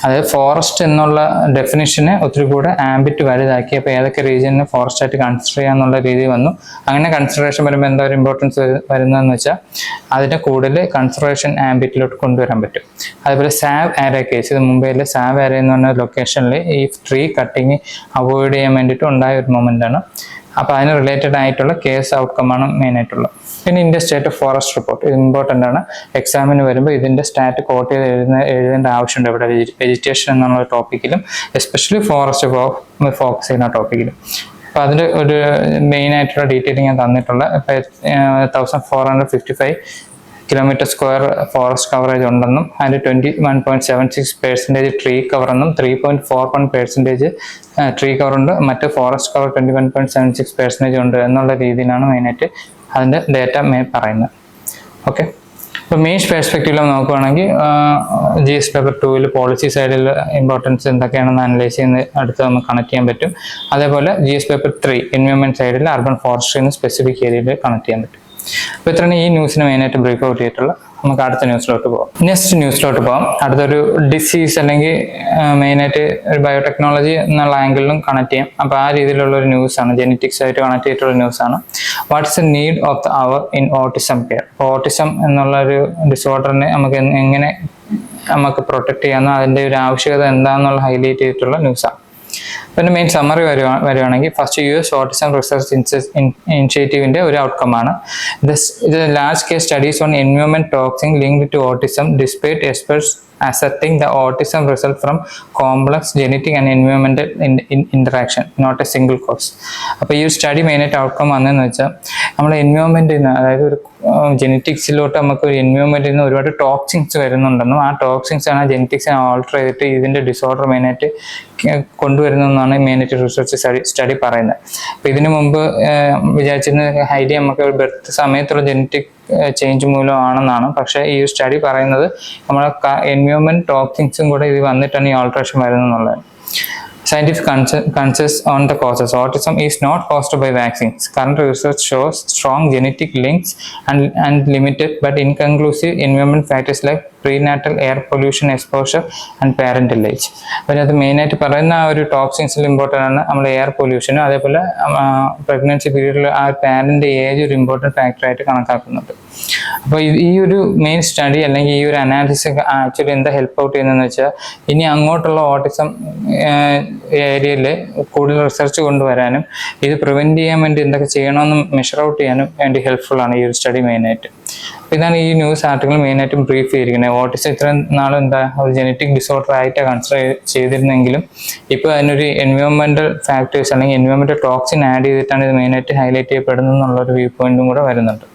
അതായത് ഫോറസ്റ്റ് എന്നുള്ള ഡെഫിനിഷനെ ഒത്തിരി കൂടെ ആംബിറ്റ് വലുതാക്കി. അപ്പോൾ ഏതൊക്കെ റീജിയനെ ഫോറസ്റ്റ് ആയിട്ട് കൺസിഡർ ചെയ്യാന്നുള്ള രീതി വന്നു. അങ്ങനെ കൺസിഡറേഷൻ വരുമ്പോൾ എന്താ ഒരു ഇമ്പോർട്ടൻസ് വരുന്നതെന്ന് വെച്ചാൽ അതിനെ കൂടുതൽ കൺസിഡറേഷൻ ആംബിറ്റിലോട്ട് കൊണ്ടുവരാൻ പറ്റും. അതുപോലെ സാവ് ഏരിയ കേസ്, ഇത് മുംബൈയിലെ സാവ് ഏരിയ എന്ന് പറഞ്ഞ ലൊക്കേഷനിൽ ഈ ട്രീ കട്ടിങ് അവോയ്ഡ് ചെയ്യാൻ വേണ്ടിയിട്ട് ഉണ്ടായ ഒരു മൊമെന്റ് ആണ്. അപ്പോൾ അതിന് റിലേറ്റഡ് ആയിട്ടുള്ള കേസ് ഔട്ട്കമാണ് മെയിൻ ആയിട്ടുള്ളത്. പിന്നെ ഇന്ത്യ സ്റ്റേറ്റ് ഫോറസ്റ്റ് റിപ്പോർട്ട്, ഇത് ഇമ്പോർട്ടൻ്റ് ആണ്. എക്സാമിന് വരുമ്പോൾ ഇതിന്റെ സ്റ്റാറ്റ് കോട്ട് ചെയ്ത് എഴുതേണ്ട ആവശ്യമുണ്ട് ഇവിടെ വെജിറ്റേഷൻ എന്നുള്ള ടോപ്പിക്കിലും എസ്പെഷ്യലി ഫോറസ്റ്റ് ഫോക്കസ് ചെയ്യുന്ന ടോപ്പിക്കിലും. അപ്പോൾ അതിൻ്റെ ഒരു മെയിൻ ആയിട്ടുള്ള ഡീറ്റെയിലിംഗ് ഞാൻ തന്നിട്ടുള്ള 1455 കിലോമീറ്റർ സ്ക്വയർ ഫോറസ്റ്റ് കവറേജ് ഉണ്ടെന്നും അതിൽ 21.76% ട്രീ കവർ എന്നും 3.41% ട്രീ കവർ ഉണ്ട്, മറ്റ് ഫോറസ്റ്റ് കവർ 21.76% ഉണ്ട് എന്നുള്ള രീതിയിലാണ് മെയിനായിട്ട് അതിൻ്റെ ഡേറ്റ പറയുന്നത്. ഓക്കെ, ഇപ്പോൾ മെയിൻ പെർസ്പെക്റ്റീവിൽ നോക്കുകയാണെങ്കിൽ GS പേപ്പർ 2 പോളിസി സൈഡിൽ ഇമ്പോർട്ടൻസ് എന്തൊക്കെയാണെന്ന് അനലൈസ് ചെയ്യുന്ന അടുത്ത് നമുക്ക് കണക്ട് ചെയ്യാൻ പറ്റും. അതേപോലെ GS പേപ്പർ 3 എൻവയോൺമെന്റ് സൈഡിൽ അർബൻ ഫോറസ്ട്രി സ്പെസിഫിക് ഏരിയയിൽ കണക്ട് ചെയ്യാൻ പറ്റും. അപ്പോൾ ഇത്രയാണ് ഈ ന്യൂസിന് മെയിനായിട്ട് ബ്രേക്ക് ഔട്ട് ചെയ്തിട്ടുള്ള. നമുക്ക് അടുത്ത ന്യൂസിലോട്ട് പോകാം. നെക്സ്റ്റ് ന്യൂസിലോട്ട് പോകാം. അടുത്തൊരു ഡിസീസ് അല്ലെങ്കിൽ മെയിനായിട്ട് ഒരു ബയോടെക്നോളജി എന്നുള്ള ആംഗിളിലും കണക്ട് ചെയ്യാം. അപ്പോൾ ആ രീതിയിലുള്ള ഒരു ന്യൂസാണ്, ജെനറ്റിക്സ് ആയിട്ട് കണക്ട് ചെയ്തിട്ടുള്ള ന്യൂസാണ്. What is the need of the hour in autism care? Autism എന്നുള്ള ഒരു ഡിസോർഡറിനെ നമുക്ക് എങ്ങനെ നമുക്ക് പ്രൊട്ടക്ട് ചെയ്യാമെന്നോ അതിൻ്റെ ഒരു ആവശ്യകത എന്താണെന്നുള്ള ഹൈലൈറ്റ് ചെയ്തിട്ടുള്ള ന്യൂസാണ്. പിന്നെ മെയിൻ സമ്മറി വരുവാണെങ്കിൽ ഫസ്റ്റ് US ഓട്ടിസം റിസർച്ച് ഇനിഷ്യേറ്റീവിന്റെ ഒരു ഔട്ട്കം ആണ്. ഇത് large scale studies on environment toxin linked to autism despite experts asserting the autism result from complex genetic and environmental interaction, not a single cause. അപ്പോൾ ഈ ഒരു സ്റ്റഡി മെയിനായിട്ട് ഔട്ട്കം വന്നതെന്ന് വെച്ചാൽ നമ്മുടെ എൻവയോൺമെന്റിൽ നിന്ന്, അതായത് ഒരു ജെനറ്റിക്സിലോട്ട് നമുക്ക് ഒരു എൻവയോൺമെന്റിൽ നിന്ന് ഒരുപാട് ടോക്സിൻസ് വരുന്നുണ്ടെന്നും ആ ടോക്സിൻസ് ആണ് ജെനറ്റിക്സിനെ ആൾട്ടർ ചെയ്തിട്ട് ഇതിന്റെ ഡിസോർഡർ മെയിനായിട്ട് കൊണ്ടുവരുന്നതെന്നാണ് മെയിനായിട്ട് റിസർച്ച് സ്റ്റഡി പറയുന്നത്. അപ്പോൾ ഇതിനു മുമ്പ് വിചാരിച്ചിരുന്ന ഹൈലി നമുക്ക് ബർത്ത് സമയത്തുള്ള ജെനറ്റിക് ചേഞ്ച് മൂലമാണെന്നാണ്. പക്ഷേ ഈ സ്റ്റഡി പറയുന്നത് നമ്മളെ എൻവയോൺമെന്റ് ടോക്സിൻസും കൂടെ ഇത് വന്നിട്ടാണ് ഈ ആൾട്രേഷൻ വരുന്നത്. Scientific consensus on the causes. Autism is not caused by vaccines. Current research shows strong genetic links and limited but inconclusive environment factors like prenatal air pollution exposure and parental age. അപ്പോൾ അത് മെയിനായിട്ട് പറയുന്ന ആ ഒരു ടോക്സിൻസിൽ ഇമ്പോർട്ടൻ്റ് ആണ് നമ്മുടെ എയർ പൊല്യൂഷനും അതേപോലെ പ്രഗ്നൻസി പീരീഡിൽ ആ പാരൻ്റ് ഏജ് ഒരു ഇമ്പോർട്ടൻറ്റ് ഫാക്ടറായിട്ട് കണക്കാക്കുന്നുണ്ട്. അപ്പോൾ ഈ ഒരു മെയിൻ സ്റ്റഡി അല്ലെങ്കിൽ ഈ ഒരു അനാലിസിസ് ആക്ച്വലി എന്താ ഹെൽപ്പ് ഔട്ട് ചെയ്യുന്നതെന്ന് വെച്ചാൽ ഇനി അങ്ങോട്ടുള്ള ഓട്ടിസം ഏരിയയിൽ കൂടുതൽ റിസർച്ച് കൊണ്ടുവരാനും ഇത് പ്രിവെൻറ്റ് ചെയ്യാൻ വേണ്ടി എന്തൊക്കെ ചെയ്യണമെന്ന് മെഷർ ഔട്ട് ചെയ്യാനും വേണ്ടി ഹെൽപ്ഫുൾ ആണ് ഈ ഒരു സ്റ്റഡി മെയിനായിട്ട്. ഇതാണ് ഈ ന്യൂസ് ആർട്ടിക്കിൾ മെയിനായിട്ടും ബ്രീഫ് ചെയ്തിരിക്കുന്നത്. ഓട്ടിസം ഇത്രയും നാളും എന്താ ഒരു ജെനറ്റിക് ഡിസോർഡർ ആയിട്ട് കൺസിഡർ ചെയ്തിരുന്നെങ്കിലും ഇപ്പോൾ അതിനൊരു എൻവയോൺമെന്റൽ ഫാക്ടേഴ്സ് അല്ലെങ്കിൽ എൻവയോൺമെന്റൽ ടോക്സിൻ ആഡ് ചെയ്തിട്ടാണ് ഇത് മെയിനായിട്ട് ഹൈലൈറ്റ് ചെയ്യപ്പെടുന്നത് എന്നുള്ളൊരു വ്യൂ പോയിന്റും കൂടെ വരുന്നുണ്ട്.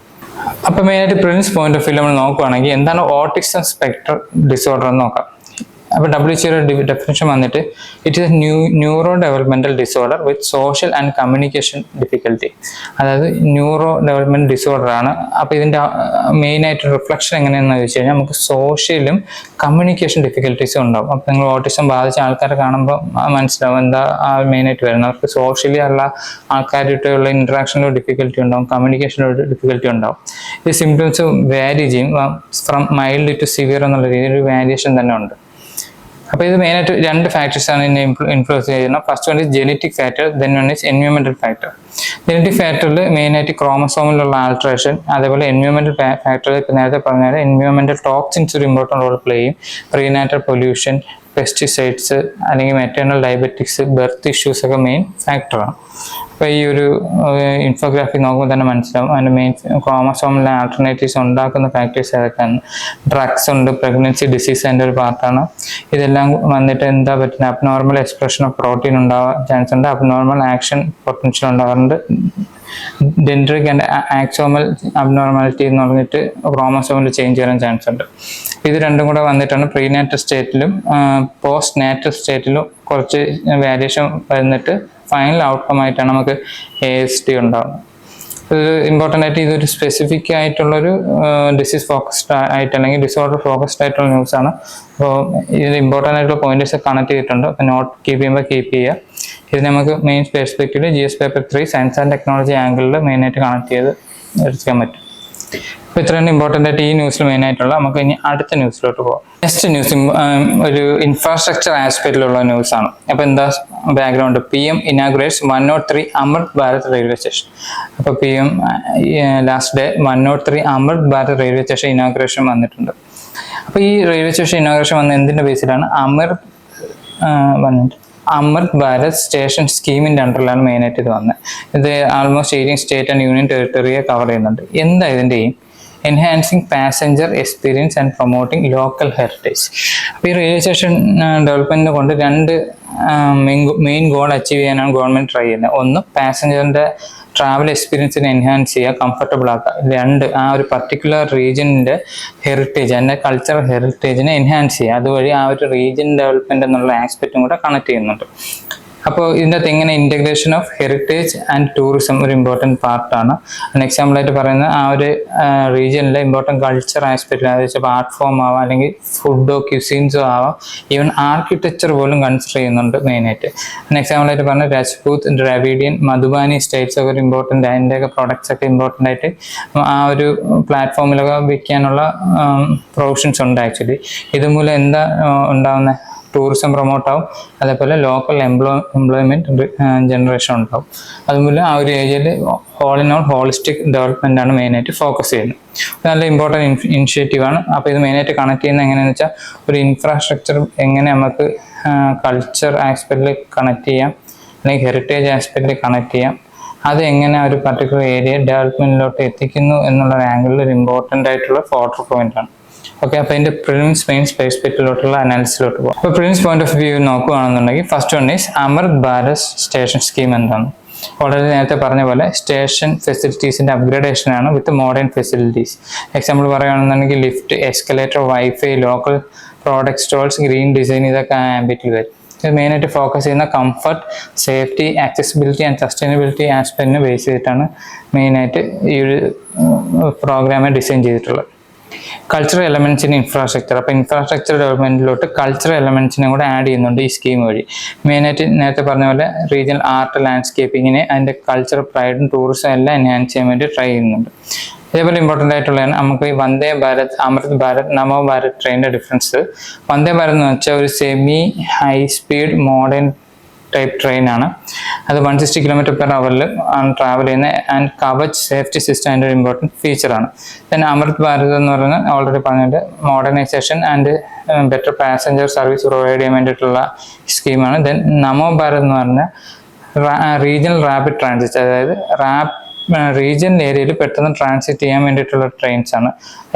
അപ്പോൾ മെയിനായിട്ട് പ്രിൻസ് പോയിന്റ് ഓഫ് വ്യൂ നമ്മൾ നോക്കുകയാണെങ്കിൽ എന്താണ് ഓട്ടിസം സ്പെക്ട്രം ഡിസോർഡർ എന്ന് നോക്കാം. അപ്പോൾ WHO ഡെഫിനിഷൻ വന്നിട്ട് it is neuro developmental disorder with social and communication difficulty. അതായത് ന്യൂറോ ഡെവലപ്മെന്റ് ഡിസോർഡർ ആണ്. അപ്പോൾ ഇതിൻ്റെ മെയിനായിട്ട് റിഫ്ലക്ഷൻ എങ്ങനെയാണെന്ന് ചോദിച്ചു കഴിഞ്ഞാൽ നമുക്ക് സോഷ്യലും കമ്മ്യൂണിക്കേഷൻ ഡിഫിക്കൽറ്റീസും ഉണ്ടാവും. അപ്പോൾ നിങ്ങൾ ഓട്ടിസം ബാധിച്ച ആൾക്കാരെ കാണുമ്പോൾ മനസ്സിലാവും എന്താ മെയിനായിട്ട് വരുന്നത്. അവർക്ക് സോഷ്യലി ഉള്ള ആൾക്കാരുമായിട്ടുള്ള ഇൻട്രാക്ഷനിലോ ഡിഫിക്കൽറ്റി ഉണ്ടാവും, കമ്മ്യൂണിക്കേഷനിലോ ഡിഫിക്കൽറ്റി ഉണ്ടാവും. ഈ സിംറ്റംസ് വാരി ചെയ്യും ഫ്രം മൈൽഡ് ടു സിവിയർ എന്നുള്ള രീതിയിൽ ഒരു വേരിയേഷൻ തന്നെ ഉണ്ട്. അപ്പോൾ ഇത് മെയിനായിട്ട് രണ്ട് ഫാക്ടേഴ്സാണ് ഇതിനെ ഇൻഫ്ലുവൻസ് ചെയ്യുന്നത്. First one is genetic factor, then one is എൻവയോൺമെന്റൽ ഫാക്ടർ. ജെനറ്റിക് ഫാക്ടറിൽ മെയിനായിട്ട് ക്രോമസോമിലുള്ള ആൾട്രേഷൻ, അതേപോലെ എൻവയോൺമെന്റൽ ഫാക്ടറിൽ ഇപ്പോൾ നേരത്തെ പറഞ്ഞാൽ എൻവയോൺമെന്റൽ ടോക്സിൻസ് ഒരു ഇമ്പോർട്ടൻറ്റ് റോൾ പ്ലേ ചെയ്യും. പ്രീനാറ്റൽ പൊല്യൂഷൻ, പെസ്റ്റിസൈഡ്സ് അല്ലെങ്കിൽ മെറ്റേണൽ ഡയബറ്റിക്സ്, ബർത്ത് ഇഷ്യൂസ് ഒക്കെ മെയിൻ ഫാക്ടറാണ്. അപ്പോൾ ഈ ഒരു ഇൻഫോഗ്രാഫി നോക്കുമ്പോൾ തന്നെ മനസ്സിലാവും അതിൻ്റെ മെയിൻ ക്രോമസോമിലെ ആൾട്ടർനേറ്റീവ്സ് ഉണ്ടാക്കുന്ന ഫാക്ടേഴ്സ് ഏതൊക്കെയാണ്. ഡ്രഗ്സ് ഉണ്ട്, പ്രഗ്നൻസി ഡിസീസ് അതിൻ്റെ ഒരു പാർട്ടാണ്. ഇതെല്ലാം വന്നിട്ട് എന്താ പറ്റുന്നത്, അബ്നോർമൽ എക്സ്പ്രഷൻ ഓഫ് പ്രോട്ടീൻ ഉണ്ടാവാൻ ചാൻസ് ഉണ്ട്, അബ്നോർമൽ ആക്ഷൻ പൊട്ടൻഷ്യൽ ഉണ്ടാകാറുണ്ട്. ഡെൻഡ്രിക് ആൻഡ് ആക്സോമൽ അബ്നോർമാലിറ്റി എന്ന് പറഞ്ഞിട്ട് ക്രോമസോമിൽ ചേഞ്ച് വരാൻ ചാൻസ് ഉണ്ട്. ഇത് രണ്ടും കൂടെ വന്നിട്ടാണ് പ്രീനാറ്റൽ സ്റ്റേറ്റിലും പോസ്റ്റ് നാറ്റൽ സ്റ്റേറ്റിലും കുറച്ച് വേരിയേഷൻ വരുന്നിട്ട് ഫൈനൽ ഔട്ട്കം ആയിട്ടാണ് നമുക്ക് ASD ഉണ്ടാകുന്നത്. ഇത് ഇമ്പോർട്ടൻ്റ് ആയിട്ട് ഇതൊരു സ്പെസിഫിക് ആയിട്ടുള്ളൊരു ഡിസീസ് ഫോക്കസ്ഡ് ആയിട്ട് അല്ലെങ്കിൽ ഡിസോർഡർ ഫോക്കസ്ഡ് ആയിട്ടുള്ള ന്യൂസാണ്. അപ്പോൾ ഇതിൽ ഇമ്പോർട്ടൻ്റ് ആയിട്ടുള്ള പോയിന്റ്സ് കണക്ട് ചെയ്തിട്ടുണ്ട്. അപ്പോൾ നോട്ട് കീപ്പ് ചെയ്യുമ്പോൾ കീപ്പ് ചെയ്യുക. ഇത് നമുക്ക് മെയിൻ പെർസ്പെക്റ്റീവിൽ GS paper 3 science and technology ആംഗിളിൽ മെയിനായിട്ട് കണക്ട് ചെയ്ത് എടുക്കാൻ പറ്റും. അപ്പോൾ ഇത്രയാണ് ഇമ്പോർട്ടൻ്റ് ആയിട്ട് ഈ ന്യൂസിൽ മെയിനായിട്ടുള്ള. നമുക്ക് ഇനി അടുത്ത ന്യൂസിലോട്ട് പോകാം. നെക്സ്റ്റ് ന്യൂസ് ഒരു ഇൻഫ്രാസ്ട്രക്ചർ ആസ്പെക്റ്റിലുള്ള ന്യൂസാണ്. അപ്പോൾ എന്താ background, PM inaugurates 103 Amrit Bharat railway station. അപ്പോൾ PM last day 103 Amrit Bharat railway station inauguration വന്നിട്ടുണ്ട്. അപ്പോൾ ഈ റെയിൽവേ സ്റ്റേഷൻ ഇനാഗുറേഷൻ വന്ന എന്തിൻ്റെ ബേസിലാണ്, അമൃത് ഭാരത് സ്റ്റേഷൻ സ്കീമിൻ്റെ അണ്ടറിലാണ് മെയിനായിട്ട് ഇത് വന്നത്. ഇത് ആൾമോസ്റ്റ് 18 സ്റ്റേറ്റ് ആൻഡ് യൂണിയൻ ടെറിട്ടറിയെ കവർ ചെയ്യുന്നുണ്ട്. എന്താ ഇതിൻ്റെ enhancing passenger experience and promoting local heritage. അപ്പോൾ ഈ റെയിൽവേ സ്റ്റേഷൻ ഡെവലപ്മെൻറ്റിനെ കൊണ്ട് രണ്ട് മെയിൻ ഗോൾ അച്ചീവ് ചെയ്യാനാണ് ഗവൺമെന്റ് ട്രൈ ചെയ്യുന്നത്. ഒന്ന്, പാസഞ്ചറിന്റെ ട്രാവൽ എക്സ്പീരിയൻസിനെ എൻഹാൻസ് ചെയ്യുക, കംഫർട്ടബിൾ ആക്കുക. രണ്ട്, ആ ഒരു പർട്ടിക്കുലർ റീജിയനിന്റെ ഹെറിറ്റേജ്, അതിന്റെ കൾച്ചറൽ ഹെറിറ്റേജിനെ എൻഹാൻസ് ചെയ്യുക. അതുവഴി ആ ഒരു റീജിയൻ ഡെവലപ്മെന്റ് എന്നുള്ള ആസ്പെക്റ്റും കൂടെ കണക്ട് ചെയ്യുന്നുണ്ട്. അപ്പോൾ ഇതിൻ്റെ അകത്ത് എങ്ങനെ integration of heritage and tourism ഒരു ഇമ്പോർട്ടൻറ്റ് പാർട്ടാണ്. എക്സാമ്പിൾ ആയിട്ട് പറയുന്നത് ആ ഒരു റീജിയനിലെ ഇമ്പോർട്ടൻറ്റ് കൾച്ചർ ആസ്പെക്റ്റിൽ, അതായത് ഇപ്പോൾ ആർട്ട് ഫോം ആവാം, അല്ലെങ്കിൽ ഫുഡോ ക്യൂസീൻസോ ആവാം, ഈവൻ ആർക്കിടെക്ചർ പോലും കൺസിഡർ ചെയ്യുന്നുണ്ട് മെയിനായിട്ട്. എക്സാമ്പിൾ ആയിട്ട് പറഞ്ഞാൽ രാജ്പൂത്, ദ്രാവിഡിയൻ, മധുബാനി സ്റ്റൈൽസ് ഒക്കെ ഒരു ഇമ്പോർട്ടൻ്റ്, അതിൻ്റെയൊക്കെ പ്രൊഡക്ട്സ് ഒക്കെ ഇമ്പോർട്ടൻ്റ് ആയിട്ട് ആ ഒരു പ്ലാറ്റ്ഫോമിലൊക്കെ വിൽക്കാനുള്ള പ്രൊവിഷൻസ് ഉണ്ട് ആക്ച്വലി. ഇതുമൂലം എന്താ ഉണ്ടാവുന്നത്? ടൂറിസം പ്രൊമോട്ട് ആവും, അതേപോലെ ലോക്കൽ എംപ്ലോയ്മെന്റ് ജനറേഷൻ ഉണ്ടാവും. അതുപോലെ ആ ഒരു ഏരിയയിൽ all in all holistic development ആണ് മെയിനായിട്ട് ഫോക്കസ് ചെയ്യുന്നത്. നല്ല ഇമ്പോർട്ടൻറ്റ് ഇനിഷ്യേറ്റീവ് ആണ്. അപ്പോൾ ഇത് മെയിനായിട്ട് കണക്ട് ചെയ്യുന്നത് എങ്ങനെയാണെന്ന് വെച്ചാൽ, ഒരു ഇൻഫ്രാസ്ട്രക്ചർ എങ്ങനെ നമുക്ക് കൾച്ചർ ആസ്പെക്റ്റിൽ കണക്ട് ചെയ്യാം, അല്ലെങ്കിൽ ഹെറിറ്റേജ് ആസ്പെക്റ്റിൽ കണക്ട് ചെയ്യാം, അത് എങ്ങനെ ഒരു പർട്ടിക്കുലർ ഏരിയ ഡെവലപ്മെന്റിലോട്ട് എത്തിക്കുന്നു എന്നുള്ള ഒരു ആംഗിളിൽ ഒരു ഇമ്പോർട്ടൻ്റ് ആയിട്ടുള്ള ഫോക്കൽ പോയിന്റ് ആണ്. ഓക്കെ, അപ്പോൾ അതിൻ്റെ പ്രിലിംസ് മെയിൻസ് പെർസ്പെക്റ്റീവിലോട്ടുള്ള അനാലിസിലോട്ട് പോകും. അപ്പോൾ പ്രിലിംസ് പോയിന്റ് ഓഫ് വ്യൂ നോക്കുകയാണെന്നുണ്ടെങ്കിൽ, first one is Amrit Bharat station scheme എന്താണ്. ഓൾറെഡി നേരത്തെ പറഞ്ഞ പോലെ സ്റ്റേഷൻ ഫെസിലിറ്റീസിൻ്റെ അപ്ഗ്രേഡേഷൻ ആണ് വിത്ത് മോഡേൺ ഫെസിലിറ്റീസ്. എക്സാമ്പിൾ പറയുകയാണെന്നുണ്ടെങ്കിൽ lift, escalator, wifi, local product stalls, green design, ഇതൊക്കെ ആംബിറ്റിൽ വരും. ഇത് മെയിനായിട്ട് ഫോക്കസ് ചെയ്യുന്ന comfort, safety, accessibility and sustainability ആസ്പെക്റ്റിനെ ബേസ് ചെയ്തിട്ടാണ് മെയിനായിട്ട് ഈ ഒരു പ്രോഗ്രാമെ ഡിസൈൻ ചെയ്തിട്ടുള്ളത്. Cultural elements in infrastructure. അപ്പോൾ ഇൻഫ്രാസ്ട്രക്ചർ ഡെവലപ്മെന്റിലോട്ട് കൾച്ചറൽ എലമെന്റ്സിനെ കൂടെ ആഡ് ചെയ്യുന്നുണ്ട് ഈ സ്കീം വഴി. മെയിനായിട്ട് നേരത്തെ പറഞ്ഞ പോലെ റീജിയണൽ ആർട്ട്, ലാൻഡ്സ്കേപ്പിങ്ങിനെ, അതിൻ്റെ കൾച്ചറൽ പ്രൈഡും ടൂറിസം എല്ലാം എൻഹാൻസ് ചെയ്യാൻ വേണ്ടി ട്രൈ ചെയ്യുന്നുണ്ട്. ഇതേപോലെ ഇമ്പോർട്ടൻ്റ് ആയിട്ടുള്ളതാണ് നമുക്ക് ഈ വന്ദേ ഭാരത്, അമൃത് ഭാരത്, നമോ ഭാരത് ട്രെയിനിൻ്റെ ഡിഫറൻസ്. വന്ദേ ഭാരത് എന്ന് വെച്ചാൽ ഒരു semi high speed modern type train ആണ്. അത് 160 km/h ആണ് ട്രാവൽ ചെയ്യുന്നത്. ആൻഡ് കവച് സേഫ്റ്റി സിസ്റ്റം അതിൻ്റെ ഒരു ഇമ്പോർട്ടൻറ്റ് ഫീച്ചറാണ്. ദെൻ അമൃത് ഭാരത് എന്ന് പറയുന്നത് ഓൾറെഡി പറഞ്ഞിട്ട് modernisation and better passenger service provide ചെയ്യാൻ വേണ്ടിയിട്ടുള്ള സ്കീമാണ്. ദെൻ നമോ ഭാരത് എന്ന് പറഞ്ഞാൽ റീജിയണൽ റാപ്പിഡ് ട്രാൻസിറ്റ്, അതായത് റീജിയണൽ ഏരിയയിൽ പെട്ടെന്ന് ട്രാൻസിറ്റ് ചെയ്യാൻ വേണ്ടിയിട്ടുള്ള ട്രെയിൻസ് ആണ്.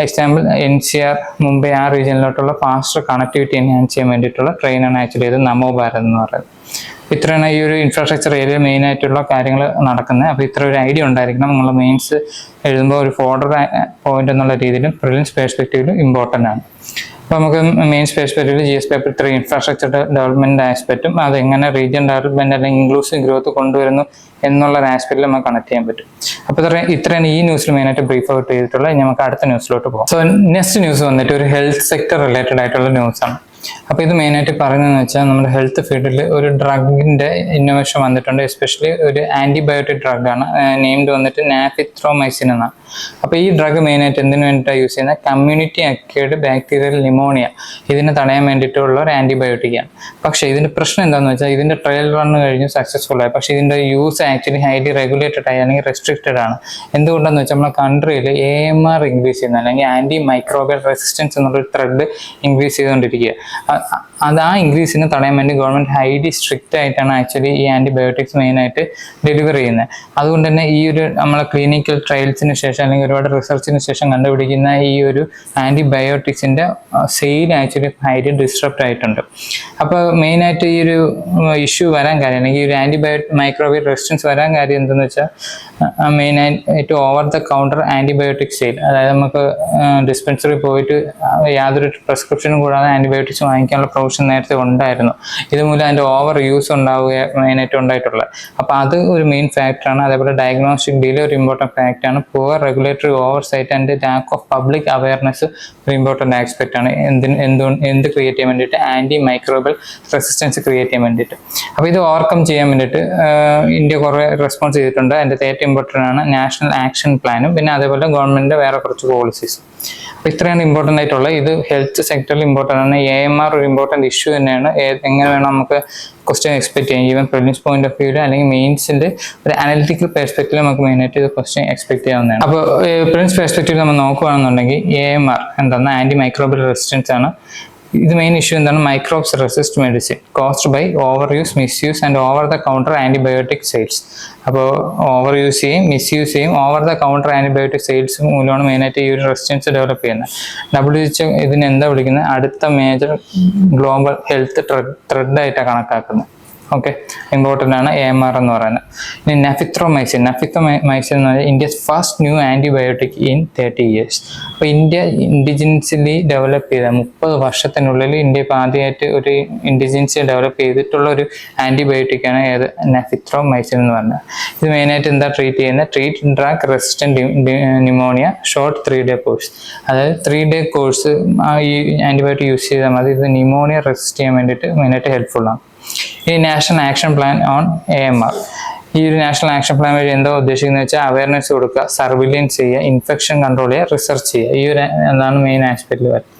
എക്സാമ്പിൾ NCR, മുംബൈ, ആ റീജിയനിലോട്ടുള്ള ഫാസ്റ്റർ കണക്ടിവിറ്റി എൻഹാൻസ് ചെയ്യാൻ വേണ്ടിയിട്ടുള്ള ട്രെയിനാണ് ആക്ച്വലി ഇത് നമോ ഭാരത് എന്ന് പറയുന്നത്. ഇത്രയാണ് ഈ ഒരു ഇൻഫ്രാസ്ട്രക്ചർ ഏരിയ മെയിൻ ആയിട്ടുള്ള കാര്യങ്ങൾ നടക്കുന്നത്. അപ്പോൾ ഇത്ര ഒരു ഐഡിയ ഉണ്ടായിരിക്കണം. നിങ്ങൾ മെയിൻസ് എഴുതുമ്പോൾ ഒരു ഫോർഡർ പോയിന്റ് എന്നുള്ള രീതിയിലും പ്രിലിംസ് പെർസ്പെക്റ്റീവിലും ഇമ്പോർട്ടൻ്റ് ആണ്. അപ്പോൾ നമുക്ക് മെയിൻസ് പെർസ്പെക്റ്റീവിൽ GS പേപ്പർ 3 ഇൻഫ്രാസ്ട്രക്ചർ ഡെവലപ്മെന്റ് ആസ്പെക്റ്റും അതെങ്ങനെ റീജിയൻ ഡെവലപ്മെന്റ് അല്ലെങ്കിൽ ഇൻക്ലൂസീവ് ഗ്രോത്ത് കൊണ്ടുവരുന്നു എന്നുള്ള ഒരു ആസ്പെക്റ്റിൽ നമുക്ക് കണക്ട് ചെയ്യാൻ പറ്റും. അപ്പോൾ ഇത്രയാണ് ഈ ന്യൂസിൽ മെയിനായിട്ട് ബ്രീഫ് ഔട്ട് ചെയ്തിട്ടുള്ളത്. നമുക്ക് അടുത്ത ന്യൂസിലോട്ട് പോകാം. സോ നെക്സ്റ്റ് ന്യൂസ് വന്നിട്ട് ഒരു ഹെൽത്ത് സെക്ടർ റിലേറ്റഡ് ആയിട്ടുള്ള ന്യൂസാണ്. അപ്പോൾ ഇത് മെയിനായിട്ട് പറയുന്നതെന്ന് വെച്ചാൽ, നമ്മുടെ ഹെൽത്ത് ഫീൽഡിൽ ഒരു ഡ്രഗിൻ്റെ ഇന്നോവേഷൻ വന്നിട്ടുണ്ട്. എസ്പെഷ്യലി ഒരു ആൻറ്റിബയോട്ടിക് ഡ്രഗാണ്. നെയിംഡ് വന്നിട്ട് നാഫിത്രോമൈസിൻ എന്നാണ്. അപ്പോൾ ഈ ഡ്രഗ് മെയിനായിട്ട് എന്തിനു വേണ്ടിയിട്ടാണ് യൂസ് ചെയ്യുന്നത്? കമ്മ്യൂണിറ്റി അക്വേർഡ് ബാക്ടീരിയൽ ന്യൂമോണിയ, ഇതിനെ തടയാൻ വേണ്ടിയിട്ടുള്ള ഒരു ആൻറ്റിബയോട്ടിക്കാണ്. പക്ഷേ ഇതിൻ്റെ പ്രശ്നം എന്താണെന്ന് വെച്ചാൽ, ഇതിൻ്റെ ട്രയൽ റൺ കഴിഞ്ഞ് സക്സസ്ഫുൾ ആയി. പക്ഷേ ഇതിൻ്റെ യൂസ് ആക്ച്വലി ഹൈലി റെഗുലേറ്റഡ് ആയി അല്ലെങ്കിൽ റെസ്ട്രിക്റ്റഡ് ആണ്. എന്തുകൊണ്ടാണെന്ന് വെച്ചാൽ, നമ്മുടെ കൺട്രിയിൽ AMR ഇൻക്രീസ് ചെയ്യുന്ന അല്ലെങ്കിൽ ആൻറ്റി മൈക്രോബിയൽ റെസിസ്റ്റൻസ് എന്നുള്ളൊരു ത്രെഡ് ഇൻക്രീസ് ചെയ്തുകൊണ്ടിരിക്കുക. അത് ആ ഇൻക്രീസിനെ തടയാൻ വേണ്ടി ഗവൺമെന്റ് ഹൈലി സ്ട്രിക്റ്റ് ആയിട്ടാണ് ആക്ച്വലി ഈ ആൻറ്റിബയോട്ടിക്സ് മെയിനായിട്ട് ഡെലിവർ ചെയ്യുന്നത്. അതുകൊണ്ട് തന്നെ ഈ ഒരു നമ്മളെ ക്ലിനിക്കൽ ട്രയൽസിന് ശേഷം അല്ലെങ്കിൽ ഒരുപാട് റിസർച്ചിന് ശേഷം കണ്ടുപിടിക്കുന്ന ഈ ഒരു ആൻറ്റിബയോട്ടിക്സിൻ്റെ സെയിൽ ആക്ച്വലി ഹൈലി ഡിസ്ട്രപ്റ്റ് ആയിട്ടുണ്ട്. അപ്പോൾ മെയിനായിട്ട് ഈ ഒരു ഇഷ്യൂ വരാൻ കാര്യം അല്ലെങ്കിൽ ഈ ഒരു മൈക്രോബിയൽ റെസിസ്റ്റൻസ് വരാൻ കാര്യം എന്തെന്ന് വെച്ചാൽ, മെയിനായിട്ട് over the counter antibiotic sale, അതായത് നമുക്ക് ഡിസ്പെൻസറി പോയിട്ട് യാതൊരു പ്രിസ്ക്രിപ്ഷനും കൂടാതെ ആൻറ്റിബയോട്ടിക്സ് വാങ്ങിക്കാനുള്ള പ്രൊവിഷൻ നേരത്തെ ഉണ്ടായിരുന്നു. ഇതുമൂലം അതിൻ്റെ ഓവർ യൂസ് ഉണ്ടാവുക മെയിനായിട്ട് ഉണ്ടായിട്ടുള്ളത്. അപ്പോൾ അത് ഒരു മെയിൻ ഫാക്ടറാണ്. അതേപോലെ ഡയഗ്നോസ്റ്റിക് ഡിലേ ഒരു ഇമ്പോർട്ടൻറ്റ് ഫാക്ടറാണ്. Poor regulatory oversight and lack of public awareness ഒരു ഇമ്പോർട്ടൻറ്റ് ആസ്പെക്റ്റ് ആണ്. എന്ത് ക്രിയേറ്റ് ചെയ്യാൻ വേണ്ടിയിട്ട്? ആൻറ്റി മൈക്രോബിയൽ റെസിസ്റ്റൻസ് ക്രിയേറ്റ് ചെയ്യാൻ വേണ്ടിയിട്ട്. അപ്പോൾ ഇത് ഓവർകം ചെയ്യാൻ വേണ്ടിയിട്ട് ഇന്ത്യ കുറേ റെസ്പോൺസ് ചെയ്തിട്ടുണ്ട്. അതിൻ്റെ ഏറ്റവും ഇമ്പോർട്ടൻ്റ് ആണ് നാഷണൽ ആക്ഷൻ പ്ലാനും, പിന്നെ അതേപോലെ ഗവൺമെൻറ്റിൻ്റെ വേറെ കുറച്ച് പോളിസീസും. അപ്പോൾ ഇത്രയാണ് ഇമ്പോർട്ടൻ്റ് ആയിട്ടുള്ളത്. ഇത് ഹെൽത്ത് സെക്ടറിൽ ഇമ്പോർട്ടൻ്റ് ആണ്. AMR ഒരു ഇമ്പോർട്ടൻ്റ് ഇഷ്യൂ തന്നെയാണ്. എങ്ങനെ വേണം നമുക്ക് ക്വസ്റ്റ്യൻ എക്സ്പെക്ട് ചെയ്യാം? ഈവൻ പ്രിലിംസ് പോയിന്റ് ഓഫ് വ്യൂവിൽ അല്ലെങ്കിൽ മെയിൻസിൻ്റെ ഒരു അനലിറ്റിക്കൽ പെർസ്പെക്റ്റീവിൽ നമുക്ക് മെയിനായിട്ട് ഇത് ക്വസ്റ്റ്യൻ എക്സ്പെക്ട് ചെയ്യാവുന്നതാണ്. അപ്പോൾ പ്രിലിംസ് പെർസ്പെക്റ്റീവ് നമ്മൾ നോക്കുകയാണെന്നുണ്ടെങ്കിൽ AMR എന്താണ്? ആൻറ്റി മൈക്രോബിയൽ റെസിസ്റ്റൻസ് ആണ്. ഇത് മെയിൻ ഇഷ്യൂ എന്താണ്? Microbes resist medicine caused by over use, misuse and over the counter antibiotic sales. അപ്പോൾ ഓവർ യൂസ് ചെയ്യും, മിസ്യൂസ് ചെയ്യും, over the counter antibiotic sales മൂലമാണ് മെയിനായിട്ട് ഈ ഒരു റെസിസ്റ്റൻസ് ഡെവലപ്പ് ചെയ്യുന്നത്. WHO ഇതിന് എന്താ വിളിക്കുന്നത്? അടുത്ത മേജർ ഗ്ലോബൽ ഹെൽത്ത് ത്രെഡ് ആയിട്ടാണ് കണക്കാക്കുന്നത്. ഓക്കെ, ഇമ്പോർട്ടൻ്റ് ആണ് AMR എന്ന് പറയുന്നത്. ഇനി നഫിത്രോമൈസിൻ എന്ന് പറഞ്ഞാൽ India's first new antibiotic in 30 years. അപ്പോൾ ഇന്ത്യ ഇൻഡിജിൻസിലി ഡെവലപ്പ് ചെയ്ത 30 വർഷത്തിനുള്ളിൽ ഇന്ത്യ ഇപ്പോൾ ആദ്യമായിട്ട് ഒരു ഇൻഡിജിൻസി ഡെവലപ്പ് ചെയ്തിട്ടുള്ള ഒരു ആന്റിബയോട്ടിക്കാണ് ഏത്? നഫിത്രോമൈസിൻ എന്ന് പറഞ്ഞത്. ഇത് മെയിനായിട്ട് എന്താ ട്രീറ്റ് ചെയ്യുന്നത്? Treat drug resistant pneumonia short 3-day course. അതായത് 3-day കോഴ്സ് ഈ ആന്റിബയോട്ടിക് യൂസ് ചെയ്താൽ മതി. ഇത് ന്യൂമോണിയ റെസിസ്റ്റ് ചെയ്യാൻ വേണ്ടിയിട്ട് മെയിനായിട്ട് ഹെൽപ്ഫുൾ ആണ്. ഈ national action plan on AMR, ഈ ഒരു നാഷണൽ ആക്ഷൻ പ്ലാൻ വഴി എന്താ ഉദ്ദേശിക്കുന്നത് വെച്ചാൽ അവയർനെസ് കൊടുക്കുക, സർവിലൻസ് ചെയ്യുക, ഇൻഫെക്ഷൻ കൺട്രോൾ ചെയ്യുക, റിസർച്ച് ചെയ്യുക. ഈ ഒരു എന്താണ് മെയിൻ ആസ്പെക്റ്റിൽ വരുന്നത്.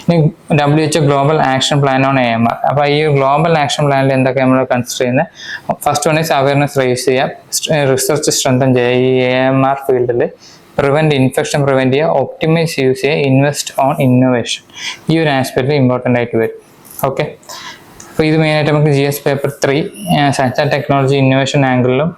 ഇനി WHO global action plan on AMR. അപ്പോൾ ഈ ഗ്ലോബൽ ആക്ഷൻ പ്ലാനിൽ എന്തൊക്കെ നമ്മൾ കൺസിഡർ ചെയ്യുന്നത്? First one is awareness raise ചെയ്യുക, റിസർച്ച് സ്ട്രെങ്തൻ ചെയ്യുക ഈ AMR ഫീൽഡിൽ, പ്രിവെന്റ് ഇൻഫെക്ഷൻ പ്രിവെന്റ് ചെയ്യുക, ഒപ്റ്റിമൈസ് യൂസ് ചെയ്യുക, ഇൻവെസ്റ്റ് ഓൺ ഇന്നോവേഷൻ. ഈ ഒരു ആസ്പെക്റ്റിൽ ഇമ്പോർട്ടൻ്റ് ആയിട്ട് വരും. ഓക്കെ, അപ്പോൾ ഇത് മെയിനായിട്ട് നമുക്ക് GS paper 3 science and technology innovation ആംഗിളിലും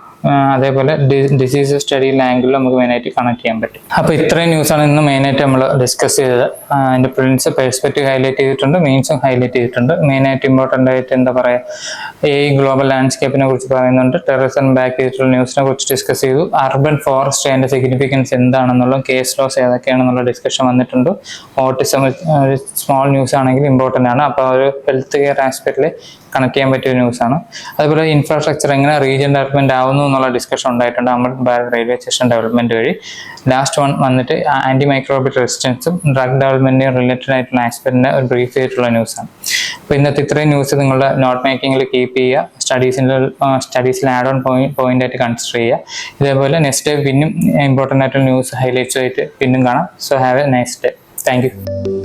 അതേപോലെ ഡിസീസ് സ്റ്റഡിയിലെ ആംഗിളിലും നമുക്ക് മെയിനായിട്ട് കണക്ട് ചെയ്യാൻ പറ്റും. അപ്പോൾ ഇത്രയും ന്യൂസാണ് ഇന്ന് മെയിനായിട്ട് നമ്മൾ ഡിസ്കസ് ചെയ്തത്. അതിൻ്റെ പ്രിലിംസ് പെർസ്പെക്റ്റീവ് ഹൈലൈറ്റ് ചെയ്തിട്ടുണ്ട്, മെയിൻസും ഹൈലൈറ്റ് ചെയ്തിട്ടുണ്ട്. മെയിനായിട്ട് ഇമ്പോർട്ടൻ്റ് ആയിട്ട് എന്താ പറയുക, ഈ ഗ്ലോബൽ ലാൻഡ്സ്കേപ്പിനെ കുറിച്ച് പറയുന്നുണ്ട്, ടെററിസം ബാക്ക് ചെയ്തിട്ടുള്ള ന്യൂസിനെ കുറിച്ച് ഡിസ്കസ് ചെയ്തു, അർബൻ ഫോറസ്റ്റ് അതിൻ്റെ സിഗ്നിഫിക്കൻസ് എന്താണെന്നുള്ള, കേസ് ലോസ് ഏതൊക്കെയാണെന്നുള്ള ഡിസ്കഷൻ വന്നിട്ടുണ്ട്. ഓട്ടിസം ഒരു സ്മോൾ ന്യൂസ് ആണെങ്കിൽ ഇമ്പോർട്ടൻ്റ് ആണ്. അപ്പോൾ ഒരു ഹെൽത്ത് കെയർ ആസ്പെക്റ്റിൽ കണക്ട് ചെയ്യാൻ പറ്റിയ ന്യൂസാണ്. അതുപോലെ ഇൻഫ്രാസ്ട്രക്ചർ എങ്ങനെ റീജിയൻ ഡെവലപ്മെന്റ് ആവുന്നു എന്നുള്ള ഡിസ്കഷൻ ഉണ്ടായിട്ടുണ്ട് അമൃത് ഭാരത് റെയിൽവേ സ്റ്റേഷൻ ഡെവലപ്മെന്റ് വഴി. ലാസ്റ്റ് വൺ വന്നിട്ട് ആന്റി മൈക്രോബിയൽ റെസിസ്റ്റൻസും ഡ്രഗ് ഡെവലപ്മെന്റിനും റിലേറ്റഡ് ആയിട്ടുള്ള ആസ്പെക്റ്റിന്റെ ഒരു ബ്രീഫ് ചെയ്തിട്ടുള്ള ന്യൂസാണ്. അപ്പോൾ ഇന്നത്തെ ഇത്രയും ന്യൂസ് നിങ്ങളുടെ നോട്ട് മേക്കിങ്ങിൽ കീപ്പ് ചെയ്യുക, സ്റ്റഡീസിൽ ആഡ് ഓൺ പോയിന്റ് ആയിട്ട് കൺസിഡർ ചെയ്യുക. ഇതേപോലെ നെക്സ്റ്റ് ഡേ പിന്നും ഇമ്പോർട്ടൻ്റ് ആയിട്ടുള്ള ന്യൂസ് ഹൈലൈറ്റ്സ് ആയിട്ട് പിന്നും കാണാം. So have A nice day. Thank you.